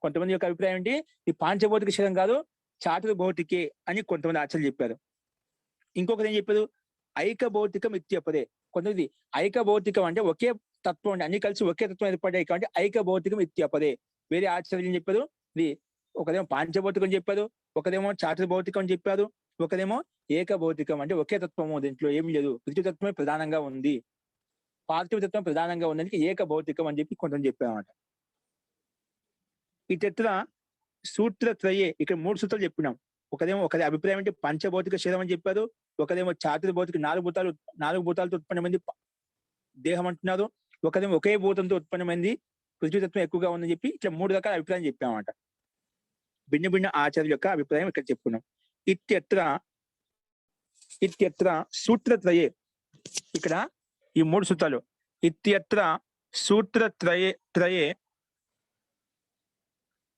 కొంతమంది యొక్క అభిప్రాయం ఏంటి? ఈ పాంచభౌతిక శరీరం కాదు, చాతుర్ భౌతికే అని కొంతమంది ఆచార్యులు చెప్పారు. ఇంకొకటి ఏం చెప్పారు? ఐక భౌతికం ఇత్యపదే. కొంతమంది ఐక భౌతికం అంటే ఒకే తత్వం అంటే అన్ని కలిసి ఒకే తత్వం ఏర్పడ్డాయి కాబట్టి ఐక భౌతికం ఇత్యపదే. వేరే ఆచార్యులు చెప్పారు. ఇది ఒకదేమో పాంచభౌతికం చెప్పారు, ఒకదేమో చాతుర్ భౌతికం అని చెప్పారు, ఒకదేమో ఏక భౌతికం అంటే ఒకే తత్వము, దీంట్లో ఏం లేదు, పృథ్వీతత్వమే ప్రధానంగా ఉంది, పార్థివ తత్వం ప్రధానంగా ఉన్నది, ఏక భౌతికం అని చెప్పి కొంతమంది చెప్పారన్నమాట. ఇతర సూత్రత్రయే ఇక్కడ 3 సూత్రాలు చెప్పినాం. ఒకరి అభిప్రాయం అంటే పంచభౌతిక శరీరం అని చెప్పారు, ఒకదేమో చాతుర్ భౌతిక 4 భూతాలతో ఉత్పన్నమైంది దేహం అంటున్నారు, ఒకదేమో ఒకే భూతంతో ఉత్పన్నమైంది పృథ్వీతత్వం ఎక్కువగా ఉందని చెప్పి ఇట్లా 3 రకాల అభిప్రాయం చెప్పామన్నమాట. భిన్న భిన్న ఆచార్యుల యొక్క అభిప్రాయం ఇక్కడ చెప్పుకున్నాం. ఇత్యత్ర సూత్రత్రయే, ఇక్కడ ఈ 3 సూత్రాలు. ఇత్యత్ర సూత్రత్రయే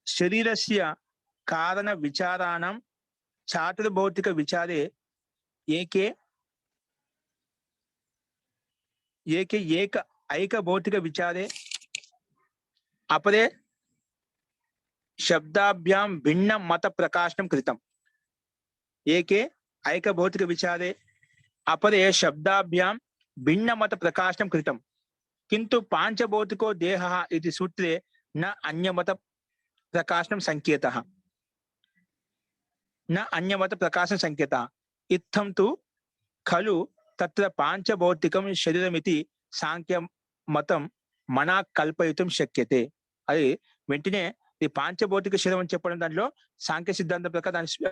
శరీరస్య కారణ విచారాణం చాతుర్భౌతిక విచారే ఏకే ఏకే ఏక ఐక భౌతిక విచారే అపరే శబ్దాభ్యాం భిన్న మత ప్రకాశనం కృతం. ఏకే ఐక భౌతిక విచారే अपरे शब्दाभ्याम भिन्न मत प्रकाशनं कृतं किंतु पांचभौतिको देहः इति सूत्रे न अन्यमत प्रकाशनं संकेतः न अन्यमत प्रकाशनं संकेतः इत्थं तु खलु तत्र पांचभौतिकं शरीरमिति सांख्य मतं मना कल्पयितुं शक्यते. అది వెంటనే ఈ పాంచభౌతిక శరీరం అని చెప్పడం దానిలో సాంఖ్య సిద్ధాంతం ప్రకారం దాన్ని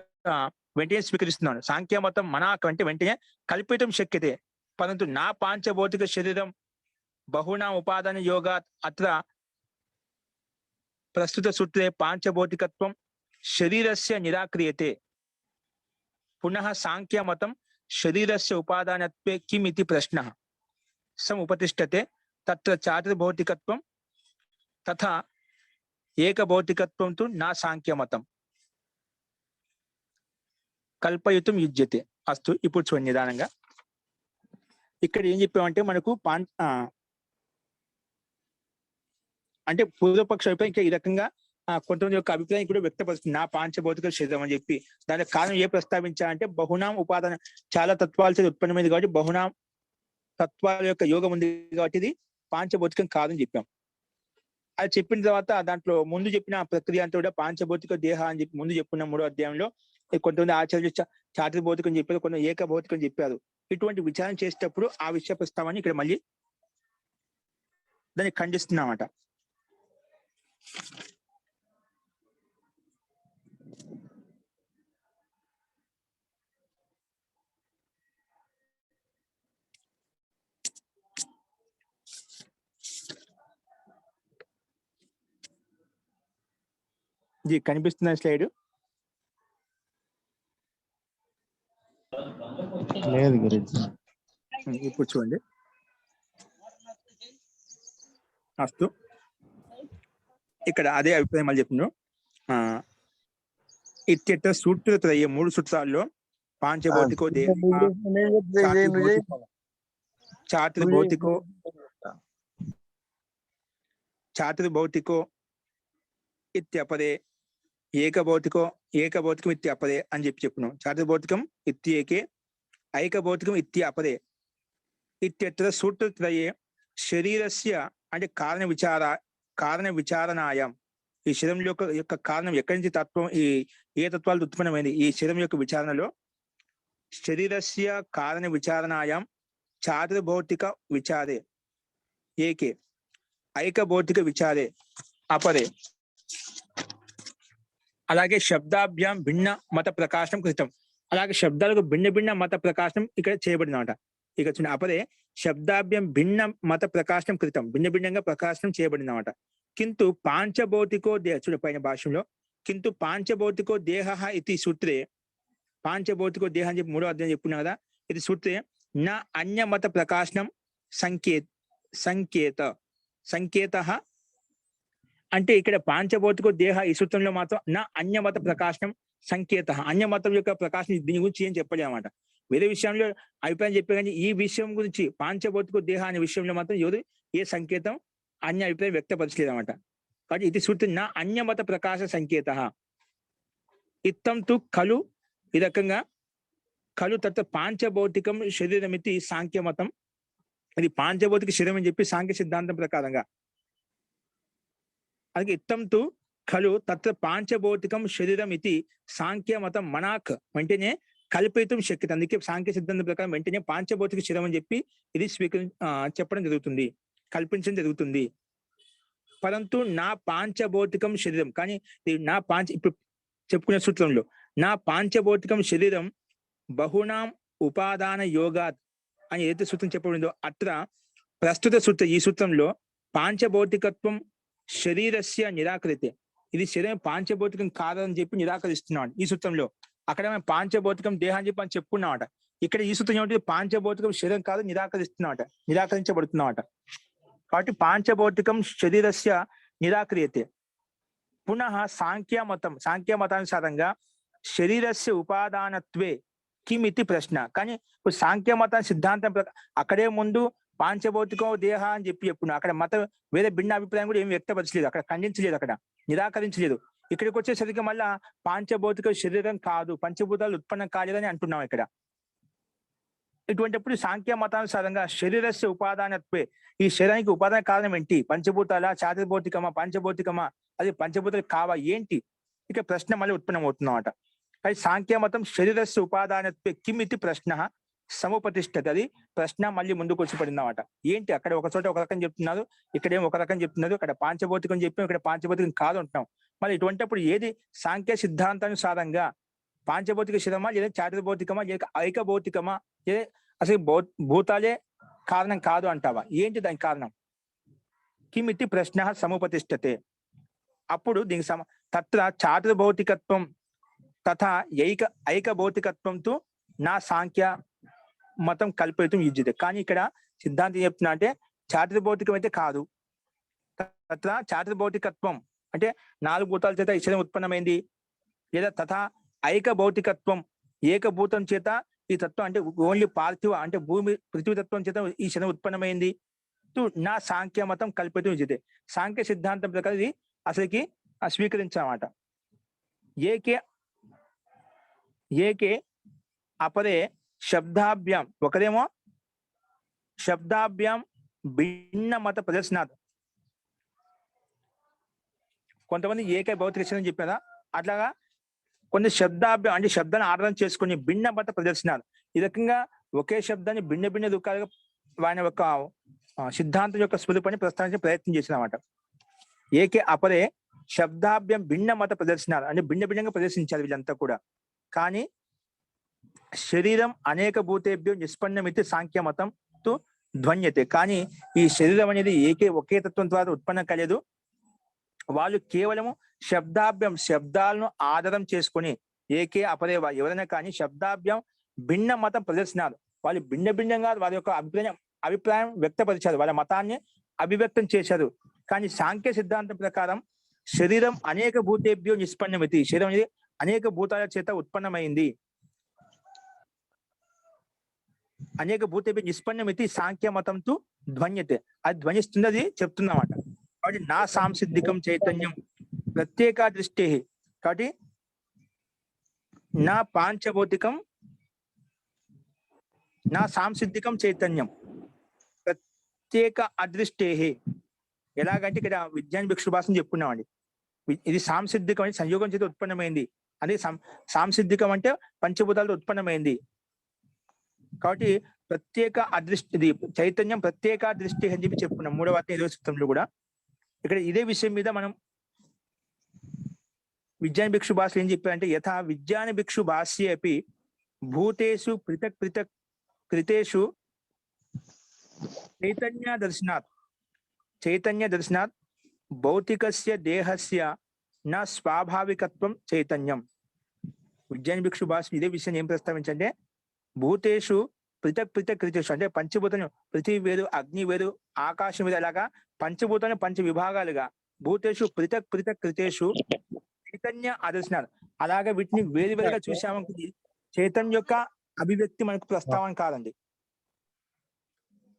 వెంటనే స్వీకరిస్తున్నాను. సాంఖ్య మతం మన అంటే వెంటనే కల్పితం శక్యతే పరంతు నా పాంచభౌతిక శరీరం బహునా ఉపాదాన యోగాత్ అత్ర ప్రస్తుత సూత్రే పాంచభౌతికత్వం శరీరస్య నిరాక్రియతే. పునః సాంఖ్య మతం శరీరస్య ఉపాదానత్వే కిమ్ ఇతి ప్రశ్నః సముపతిష్ఠతే. తత్ర చాతుర్భౌతికత్వం తథా ఏకభౌతికత్వం తు నా సాంఖ్య మతం కల్పయుతం యుజ్యతే. అస్తు. ఇప్పుడు చూడండి నిదానంగా ఇక్కడ ఏం చెప్పామంటే మనకు అంటే పూర్వపక్ష అభిప్రాయం ఇంకా ఈ రకంగా కొంతమంది యొక్క అభిప్రాయం కూడా వ్యక్తపరుస్తుంది నా పాంచభౌతిక శరీరం అని చెప్పి. దానికి కారణం ఏ ప్రస్తావించాలంటే బహునాం ఉపాదాన చాలా తత్వాల చేత ఉత్పన్నమైంది కాబట్టి బహునాం తత్వాల యొక్క యోగం ఉంది కాబట్టి ఇది పాంచభౌతికం కాదని చెప్పాం. అది చెప్పిన తర్వాత దాంట్లో ముందు చెప్పిన ప్రక్రియ అంతా కూడా పాంచభౌతిక దేహ అని చెప్పి ముందు చెప్పుకున్న 3వ అధ్యాయంలో కొంతమంది ఆచార్యులు చాతుర్భౌతికం చెప్పారు, కొంత ఏకభౌతికం చెప్పారు. ఇటువంటి విచారణ చేసేటప్పుడు ఆ విషయ ప్రస్తావాన్ని ఇక్కడ మళ్ళీ దాన్ని ఖండిస్తున్నామట. ఇది కనిపిస్తున్న స్లైడ్
లేదు గురించి.
ఇప్పుడు చూడండి. అస్తు. ఇక్కడ అదే అభిప్రాయం మళ్ళీ చెప్తున్నాను. ఇత్యర్థ సూత్రత్రయ 3 సూత్రాల్లో పాంచభౌతికో దేహ చాతుర్భౌతికో ఇత్యపరే ఏకభౌతికం ఇత్యపరే అని చెప్పినాం. చాతుర్భౌతికం ఇత్యేకే ఐకభౌతికం ఇత్యపరే ఇత్యత్ర సూత్రత్రయే శరీరస్య అంటే కారణ విచారణాయం ఈ శరీరం యొక్క కారణం ఎక్కడి నుంచి తత్వం ఏ తత్వాలు ఉత్పన్నమైంది ఈ శరీరం యొక్క విచారణలో శరీరస్య కారణ విచారణాయం చాతుర్భౌతిక విచారే ఏకే ఐకభౌతిక విచారే అపరే అలాగే శబ్దాభ్యాం భిన్న మత ప్రకాశనం కృతం. అలాగే శబ్దాలకు భిన్న మత ప్రకాశనం ఇక్కడ చేయబడింది అనమాట. ఇక చూడండి అపరే శబ్దాభ్యం భిన్న మత ప్రకాశనం కృతం భిన్నంగా ప్రకాశనం చేయబడింది అనమాట. కింటు పాంచభౌతికో దేహ చూడ పైన భాషలో కింటు పాంచభౌతికో దేహ ఇది సూత్రే పాంచభౌతికో దేహ అని చెప్పి 3వ అధ్యాయం చెప్పుకున్నా కదా. ఇది సూత్రే నా అన్య మత ప్రకాశనం సంకేత అంటే ఇక్కడ పాంచభౌతికో దేహ ఈ సూత్రంలో మాత్రం నా అన్యమత ప్రకాశనం సంకేత అన్యమతం యొక్క ప్రకాశం దీని గురించి ఏం చెప్పలేదు అనమాట. వేరే విషయంలో అభిప్రాయం చెప్పే కానీ ఈ విషయం గురించి పాంచభౌతికో దేహ అనే విషయంలో మాత్రం ఎవరు ఏ సంకేతం అన్య అభిప్రాయం వ్యక్తపరచలేదు అనమాట. కాబట్టి ఇది సూత్రం నా అన్యమత ప్రకాశ సంకేత ఇత్తం తు ఖలు ఈ రకంగా ఖలు తత్వ పాంచభౌతికం శరీరమితి సాంఖ్యమతం. ఇది పాంచభౌతిక శరీరం అని చెప్పి సాంఖ్య సిద్ధాంతం ప్రకారంగా అలాగే ఇత్తం తు ఖలు తత్ర పాంచభౌతికం శరీరం ఇది సాంఖ్య మతం మనాక్ వెంటనే కల్పితం శక్యత. అందుకే సాంఖ్య సిద్ధాంతం ప్రకారం వెంటనే పాంచభౌతిక శరీరం అని చెప్పి ఇది చెప్పడం జరుగుతుంది, కల్పించడం జరుగుతుంది. పరంతు నా పాంచభౌతికం శరీరం కానీ ఇప్పుడు చెప్పుకునే సూత్రంలో నా పాంచభౌతికం శరీరం బహునాం ఉపాదాన యోగాత్ అని ఏదైతే సూత్రం చెప్పబడిందో అత్ర ప్రస్తుత సూత్రం ఈ సూత్రంలో పాంచభౌతికత్వం శరీరస్య నిరాకరితే ఇది శరీరం పాంచభౌతికం కాదని చెప్పి నిరాకరిస్తున్నాడు ఈ సూత్రంలో. అక్కడ మనం పాంచభౌతికం దేహం అని చెప్పి అని చెప్పుకున్నామట. ఇక్కడ ఈ సూత్రం ఏమిటి పాంచభౌతికం శరీరం కాదు నిరాకరించబడుతున్నామట. కాబట్టి పాంచభౌతికం శరీరస్య నిరాక్రియతే పునః సాంఖ్య మతానుసారంగా శరీరస్య ఉపాదానత్వే కిమితి ప్రశ్న. కానీ ఇప్పుడు సాంఖ్య మత సిద్ధాంతం అక్కడే ముందు పాంచభౌతికో దేహ అని చెప్పుకున్నాం. అక్కడ వేరే భిన్న అభిప్రాయం కూడా ఏం వ్యక్తపరచలేదు, అక్కడ ఖండించలేదు, అక్కడ నిరాకరించలేదు. ఇక్కడికి వచ్చేసరికి మళ్ళా పాంచభౌతిక శరీరం కాదు, పంచభూతాలు ఉత్పన్నం కాలేదని అంటున్నాం ఇక్కడ. ఇటువంటిప్పుడు సాంఖ్య మతానుసారంగా శరీరస్య ఉపాదానత్వే, ఈ శరీరానికి ఉపాదాన కారణం ఏంటి? పంచభూతాల, చాతుర్భౌతికమా, పంచభౌతికమా, అది పంచభూతాలు కావా ఏంటి? ఇక ప్రశ్న మళ్ళీ ఉత్పన్నం అవుతున్నమాట. కానీ సాంఖ్య మతం శరీరస్య ఉపాదానత్వే కిమితి ప్రశ్న సముపతిష్టత, అది ప్రశ్న మళ్ళీ ముందుకు వచ్చి పడిందన్నమాట. ఏంటి? అక్కడ ఒక చోట ఒక రకం చెప్తున్నారు, ఇక్కడేమో ఒక రకం చెప్తున్నారు. ఇక్కడ పాంచభౌతికం చెప్పాం, ఇక్కడ పాంచభౌతికం కాదు అంటున్నాం. మరి ఇటువంటిప్పుడు ఏది సాంఖ్య సిద్ధాంతానుసారంగా పాంచభౌతిక శరీరమా, లేదా చాతుర్భౌతికమా, లేదా ఐకభౌతికమా, లేదా అసలు భూతాలే కారణం కాదు అంటావా? ఏంటి దానికి కారణం? కిమితి ప్రశ్న సముపతిష్టతే. అప్పుడు దీనికి తత్ర చాతుర్భౌతికత్వం తథా ఐకభౌతికత్వంతో నా సాంఖ్య మతం కల్పితం యుజ్యతే. కానీ ఇక్కడ సిద్ధాంతం చెప్తున్నా అంటే చాతుర్భౌతికం అయితే కాదు. తత్ర చాతుర్భౌతికత్వం అంటే 4 భూతాల చేత ఈ శరీరం ఉత్పన్నమైంది, లేదా తథా ఐకభౌతికత్వం ఏకభూతం చేత ఈ తత్వం అంటే ఓన్లీ పార్థివ అంటే భూమి పృథ్వీ తత్వం చేత ఈ శరీరం ఉత్పన్నమైంది. నా సాంఖ్య మతం కల్పితం యుజ్యతే. సాంఖ్య సిద్ధాంతం ప్రకారం ఇది అసలుకి స్వీకరించామాట. ఏకే అపరే శబ్దాభ్యాం, ఒకరేమో శబ్దాభ్యాం భిన్న మత ప్రదర్శనాలు. కొంతమంది ఏకే భౌతిక శరీరం చెప్పారా, అట్లాగా కొన్ని శబ్దాభ్యాం అంటే శబ్దాన్ని ఆధారం చేసుకుని భిన్న మత ప్రదర్శనాలు. ఈ రకంగా ఒకే శబ్దాన్ని భిన్న భిన్న రూపాలుగా ఆయన యొక్క సిద్ధాంతం యొక్క స్వరూపాన్ని ప్రస్తావించే ప్రయత్నం చేసినమాట. ఏకే అపరే శబ్దాభ్యం భిన్న మత ప్రదర్శనాలు అంటే భిన్న భిన్నంగా ప్రదర్శించారు వీళ్ళంతా కూడా. కానీ శరీరం అనేక భూతేభ్యో నిష్పన్నమితి సాంఖ్య మతం తు ధ్వన్యతే. కానీ ఈ శరీరం అనేది ఒకే తత్వం ద్వారా ఉత్పన్నం కాలేదు. వాళ్ళు కేవలము శబ్దాలను ఆధారం చేసుకుని ఏకే అపరే ఎవరైనా కానీ శబ్దాభ్యం భిన్న మతం ప్రదర్శనాలు, వాళ్ళు భిన్న భిన్నంగా వారి యొక్క అభిప్రాయం వ్యక్తపరిచారు, వాళ్ళ మతాన్ని అభివ్యక్తం చేశారు. కానీ సాంఖ్య సిద్ధాంతం ప్రకారం శరీరం అనేక భూతేభ్యో నిష్పన్నమితి, శరీరం అనేది అనేక భూతాల చేత ఉత్పన్నమైంది, అనేక భూతేభ్యో నిష్పన్నమితి సాంఖ్య మతంతో ధ్వన్యతే, అది ధ్వనిస్తుంది, అది చెప్తున్నమాట. కాబట్టి నా సాంసిద్ధికం చైతన్యం ప్రత్యేక దృష్టి, కాబట్టి నా పాంచభౌతికం నా సాంసిద్ధికం చైతన్యం ప్రత్యేక అదృష్టే. ఎలాగంటే ఇక్కడ విజ్ఞాన భిక్షు భాషను చెప్పుకున్నామండి. ఇది సాంసిద్ధికం అంటే సంయోగం చేత ఉత్పన్నమైంది, అదే సాంసిద్ధికం అంటే పంచభూతాలతో ఉత్పన్నమైంది. కాబట్టి ప్రత్యేక అదృష్టి, ఇది చైతన్యం ప్రత్యేక దృష్టి అని చెప్పి చెప్పుకున్నాం 3వ అధ్యాయం 20వ సూత్రంలో కూడా. ఇక్కడ ఇదే విషయం మీద మనం విజ్ఞాన భిక్షు భాషలో ఏం చెప్పారంటే యథా విజ్ఞాన భిక్షు భాష్యే అపి భూతేషు పృథక్ పృథక్ కృతేషు చైతన్య దర్శనాత్ భౌతికస్య దేహస్య నా స్వాభావికత్వం చైతన్యం. విజ్ఞాన భిక్షు భాష ఇదే విషయం ఏం ప్రస్తావించంటే భూతేషు పృథక్ కృతేషు అంటే పంచభూతం, పృథివీ వేరు, అగ్ని వేరు, ఆకాశం వేరు, అలాగా పంచభూతాన్ని 5 విభాగాలుగా భూతేషు పృథక్ కృతేషు చైతన్య అదర్శనాలు, అలాగే వీటిని వేరువేరుగా చూసామనుకుంది చైతన్యం యొక్క అభివ్యక్తి మనకు ప్రస్తావన కాదండి.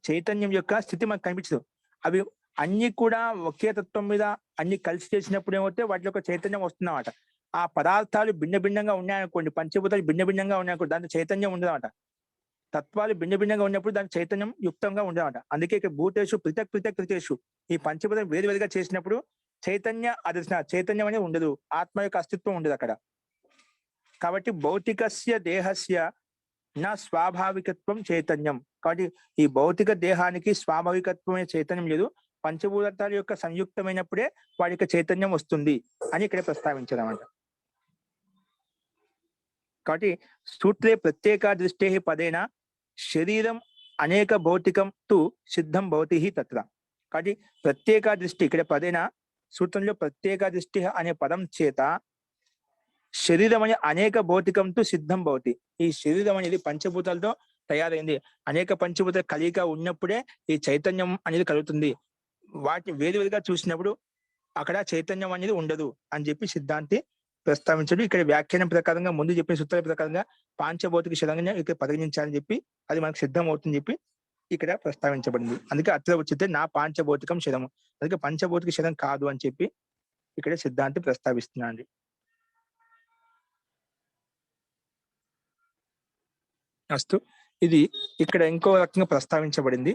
చైతన్యం యొక్క స్థితి మనకు కనిపించదు. అవి అన్ని కూడా ఒకే తత్వం మీద అన్ని కలిసి చేసినప్పుడు ఏమైతే వాటి యొక్క చైతన్యం వస్తుందన్నమాట. ఆ పదార్థాలు భిన్న భిన్నంగా ఉన్నాయనుకోండి, పంచభూతాలు భిన్న భిన్నంగా ఉన్నాయనుకోండి, దాంట్లో చైతన్యం ఉండదన్నమాట. తత్వాలు భిన్న భిన్నంగా ఉన్నప్పుడు దాని చైతన్యం యుక్తంగా ఉండదన్నమాట. అందుకే ఇక్కడ భూతేషు పృథక్ కృతేషు ఈ పంచభూతం వేరువేరుగా చేసినప్పుడు చైతన్య అదర్శన, చైతన్యం అనేది ఉండదు, ఆత్మ యొక్క అస్తిత్వం ఉండదు అక్కడ. కాబట్టి భౌతికస్య దేహస్య నా స్వాభావికత్వం చైతన్యం. కాబట్టి ఈ భౌతిక దేహానికి స్వాభావికత్వమైన చైతన్యం లేదు, పంచభూతాల యొక్క సంయుక్తమైనప్పుడే వాడి యొక్క చైతన్యం వస్తుంది అని ఇక్కడ ప్రస్తావించారన్నమాట. కాబట్టి సూత్రే ప్రత్యేక దృష్టే పదేన శరీరం అనేక భౌతికం తు సిద్ధం భవతి తత్ర. కాబట్టి ప్రత్యేక దృష్టి ఇక్కడ పదేన సూత్రంలో ప్రత్యేక దృష్టి అనే పదం చేత శరీరం అనే అనేక భౌతికంతో సిద్ధం భవతి. ఈ శరీరం అనేది పంచభూతాలతో తయారైంది, అనేక పంచభూతాల కలియిక ఉన్నప్పుడే ఈ చైతన్యం అనేది కలుగుతుంది. వాటిని వేరువేరుగా చూసినప్పుడు అక్కడ చైతన్యం అనేది ఉండదు అని చెప్పి సిద్ధాంతి ప్రస్తావించడు. ఇక్కడ వ్యాఖ్యానం ప్రకారంగా ముందు చెప్పిన సూత్రాల ప్రకారంగా పాంచభౌతిక శరీరంగా ఇక్కడ పరిగణించాలని చెప్పి అది మనకు సిద్ధం అవుతుందని చెప్పి ఇక్కడ ప్రస్తావించబడింది. అందుకే అత్ర ఉచితే నా పాంచభౌతికం శరము, అందుకే పంచభౌతిక శరం కాదు అని చెప్పి ఇక్కడ సిద్ధాంతి ప్రస్తావిస్తున్నాడు. అస్తు. ఇది ఇక్కడ ఇంకో రకంగా ప్రస్తావించబడింది.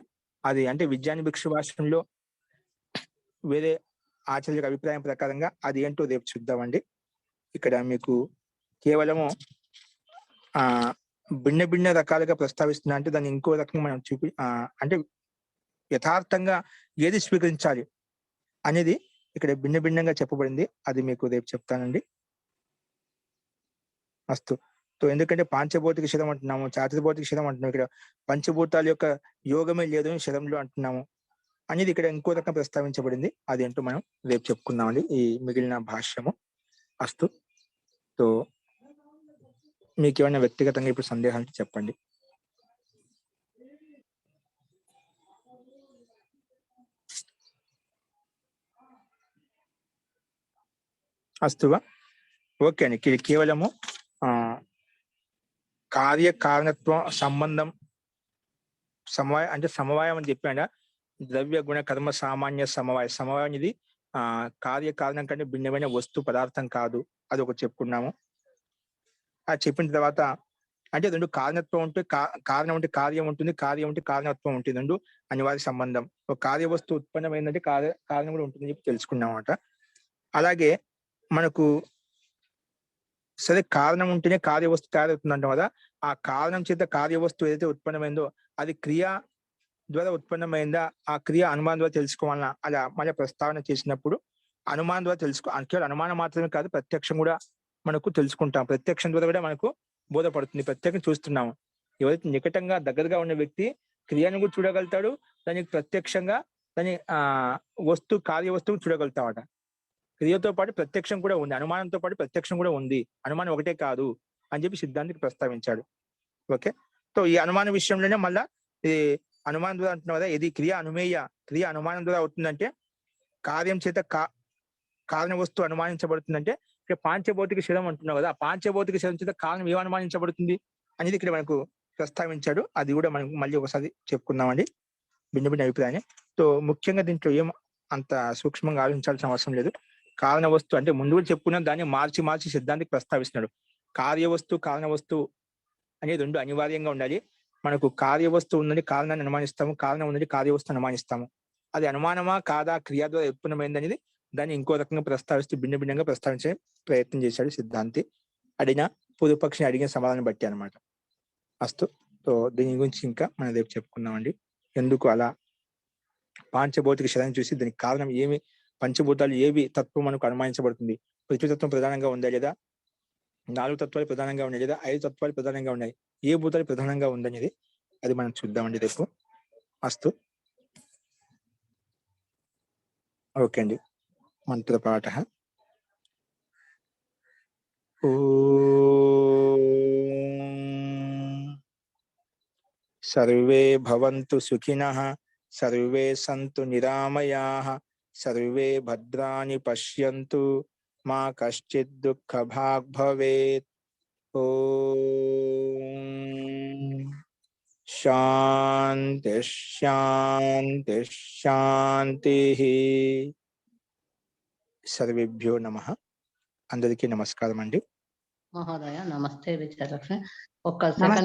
అది అంటే విజ్ఞాన భిక్షు భాషలో వేరే ఆచార్యుల అభిప్రాయం ప్రకారంగా అది ఏంటో రేపు చూద్దామండి. ఇక్కడ మీకు కేవలము భిన్న భిన్న రకాలుగా ప్రస్తావిస్తున్నా అంటే దాన్ని ఇంకో రకంగా మనం అంటే యథార్థంగా ఏది స్వీకరించాలి అనేది ఇక్కడ భిన్న భిన్నంగా చెప్పబడింది. అది మీకు రేపు చెప్తానండి. అస్తు. ఎందుకంటే పాంచభౌతిక శరం అంటున్నాము, చాతుర్భౌతిక శరం అంటున్నాము, ఇక్కడ పంచభూతాల యొక్క యోగమే లేదు శరంలో అంటున్నాము అనేది ఇక్కడ ఇంకో రకం ప్రస్తావించబడింది. అదేంటో మనం రేపు చెప్పుకుందామండి ఈ మిగిలిన భాష్యము. అస్తు. మీకు ఏమైనా వ్యక్తిగతంగా ఇప్పుడు సందేహాలు చెప్పండి. అస్తువా. ఓకే అండి. కేవలము కార్యకారణత్వం సంబంధం సమవాయం అంటే సమవాయం అని చెప్పాడ. ద్రవ్య గుణ కర్మ సామాన్య సమవాయం. సమవాయం ఇది కార్యకారణం కంటే భిన్నమైన వస్తు పదార్థం కాదు, అది ఒకటి చెప్పుకున్నాము. అది చెప్పిన తర్వాత అంటే రెండు కారణత్వం ఉంటే కారణం ఉంటే కార్యం ఉంటుంది, కార్యం ఉంటే కారణత్వం ఉంటుంది, రెండు అనివార్య సంబంధం. ఒక కార్యవస్తు ఉత్పన్నమైందంటే కారణం కూడా ఉంటుందని చెప్పి తెలుసుకున్నాం అన్నమాట. అలాగే మనకు సరే కారణం ఉంటేనే కార్యవస్తు తయారవుతుందంటాం కదా, ఆ కారణం చేత కార్యవస్తు ఏదైతే ఉత్పన్నమైందో అది క్రియ ద్వారా ఉత్పన్నమైందా, ఆ క్రియ అనుమానం ద్వారా తెలుసుకోవాలన్నా అలా మళ్ళీ ప్రస్తావన చేసినప్పుడు అనుమానం ద్వారా కేవలం అనుమానం మాత్రమే కాదు, ప్రత్యక్షం కూడా మనకు తెలుసుకుంటాం. ప్రత్యక్షం ద్వారా కూడా మనకు బోధపడుతుంది. ప్రత్యక్షం చూస్తున్నాము. ఎవరైతే నికటంగా దగ్గరగా ఉన్న వ్యక్తి క్రియను కూడా చూడగలుగుతాడు, దానికి ప్రత్యక్షంగా దాని కార్యవస్తువు చూడగలుగుతామట. క్రియతో పాటు ప్రత్యక్షం కూడా ఉంది, అనుమానంతో పాటు ప్రత్యక్షం కూడా ఉంది, అనుమానం ఒకటే కాదు అని చెప్పి సిద్ధాంతికి ప్రస్తావించాడు. ఓకే. ఈ అనుమాన విషయంలోనే మళ్ళా ఇది అనుమానం ద్వారా అంటున్నాం కదా, ఇది క్రియ అనుమేయ, క్రియ అనుమానం ద్వారా అవుతుందంటే కార్యం చేత కారణ వస్తువు అనుమానించబడుతుందంటే ఇక్కడ పాంచభౌతిక శరం అంటున్నావు కదా, ఆ పాంచభౌతిక శరం చేత కారణం ఏం అనుమానించబడుతుంది అనేది ఇక్కడ మనకు ప్రస్తావించాడు. అది కూడా మనం మళ్ళీ ఒకసారి చెప్పుకుందామండి భిన్న భిన్న అభిప్రాయాన్ని. ముఖ్యంగా దీంట్లో ఏం అంత సూక్ష్మంగా ఆలోచించాల్సిన అవసరం లేదు. కారణ వస్తువు అంటే ముందు కూడా చెప్పుకున్నాం, దాన్ని మార్చి సిద్ధాంతికి ప్రస్తావిస్తున్నాడు. కార్యవస్తువు కారణ వస్తువు అనేది రెండు అనివార్యంగా ఉండాలి. మనకు కార్యవస్తువు ఉందని కారణాన్ని అనుమానిస్తాము, కారణం ఉందని కార్యవస్తువు అనుమానిస్తాము. అది అనుమానమా కాదా, క్రియ ద్వారా ఉత్పన్నమైంది అనేది దాన్ని ఇంకో రకంగా ప్రస్తావిస్తూ భిన్న భిన్నంగా ప్రస్తావించే ప్రయత్నం చేశాడు సిద్ధాంతి. పూర్వపక్షిని అడిగిన సమాధానం బట్టి అనమాట. అస్తు. దీని గురించి ఇంకా మనం రేపు చెప్పుకుందామండి. ఎందుకు అలా పాంచభౌతిక శరీరం చూసి దానికి కారణం ఏమి, పంచభూతాలు ఏవి తత్వం మనకు అనుమానించబడుతుంది, పృథ్వీతత్వం ప్రధానంగా ఉందా లేదా, 4 తత్వాలు ప్రధానంగా ఉన్నాయి లేదా 5 తత్వాలు ప్రధానంగా ఉన్నాయి, ఏ భూతాలు ప్రధానంగా ఉందనేది అది మనం చూద్దామండి రేపు. అస్తు. ఓకే అండి. మంత్రపాఠ. సర్వే భవంతు సుఖినః, సర్వే సంతు నిరామయాః, సర్వే భద్రాణి పశ్యంతు, మా కశ్చిత్ దుఃఖభాగ్ భవేత్. ఓం శాంతి శాంతి శాంతి. సర్వేభ్యో నమః. అందరికీ నమస్కారం అండి.
మహోదయ నమస్తే విజయలక్ష్మి. ఒక్క సెకండ్.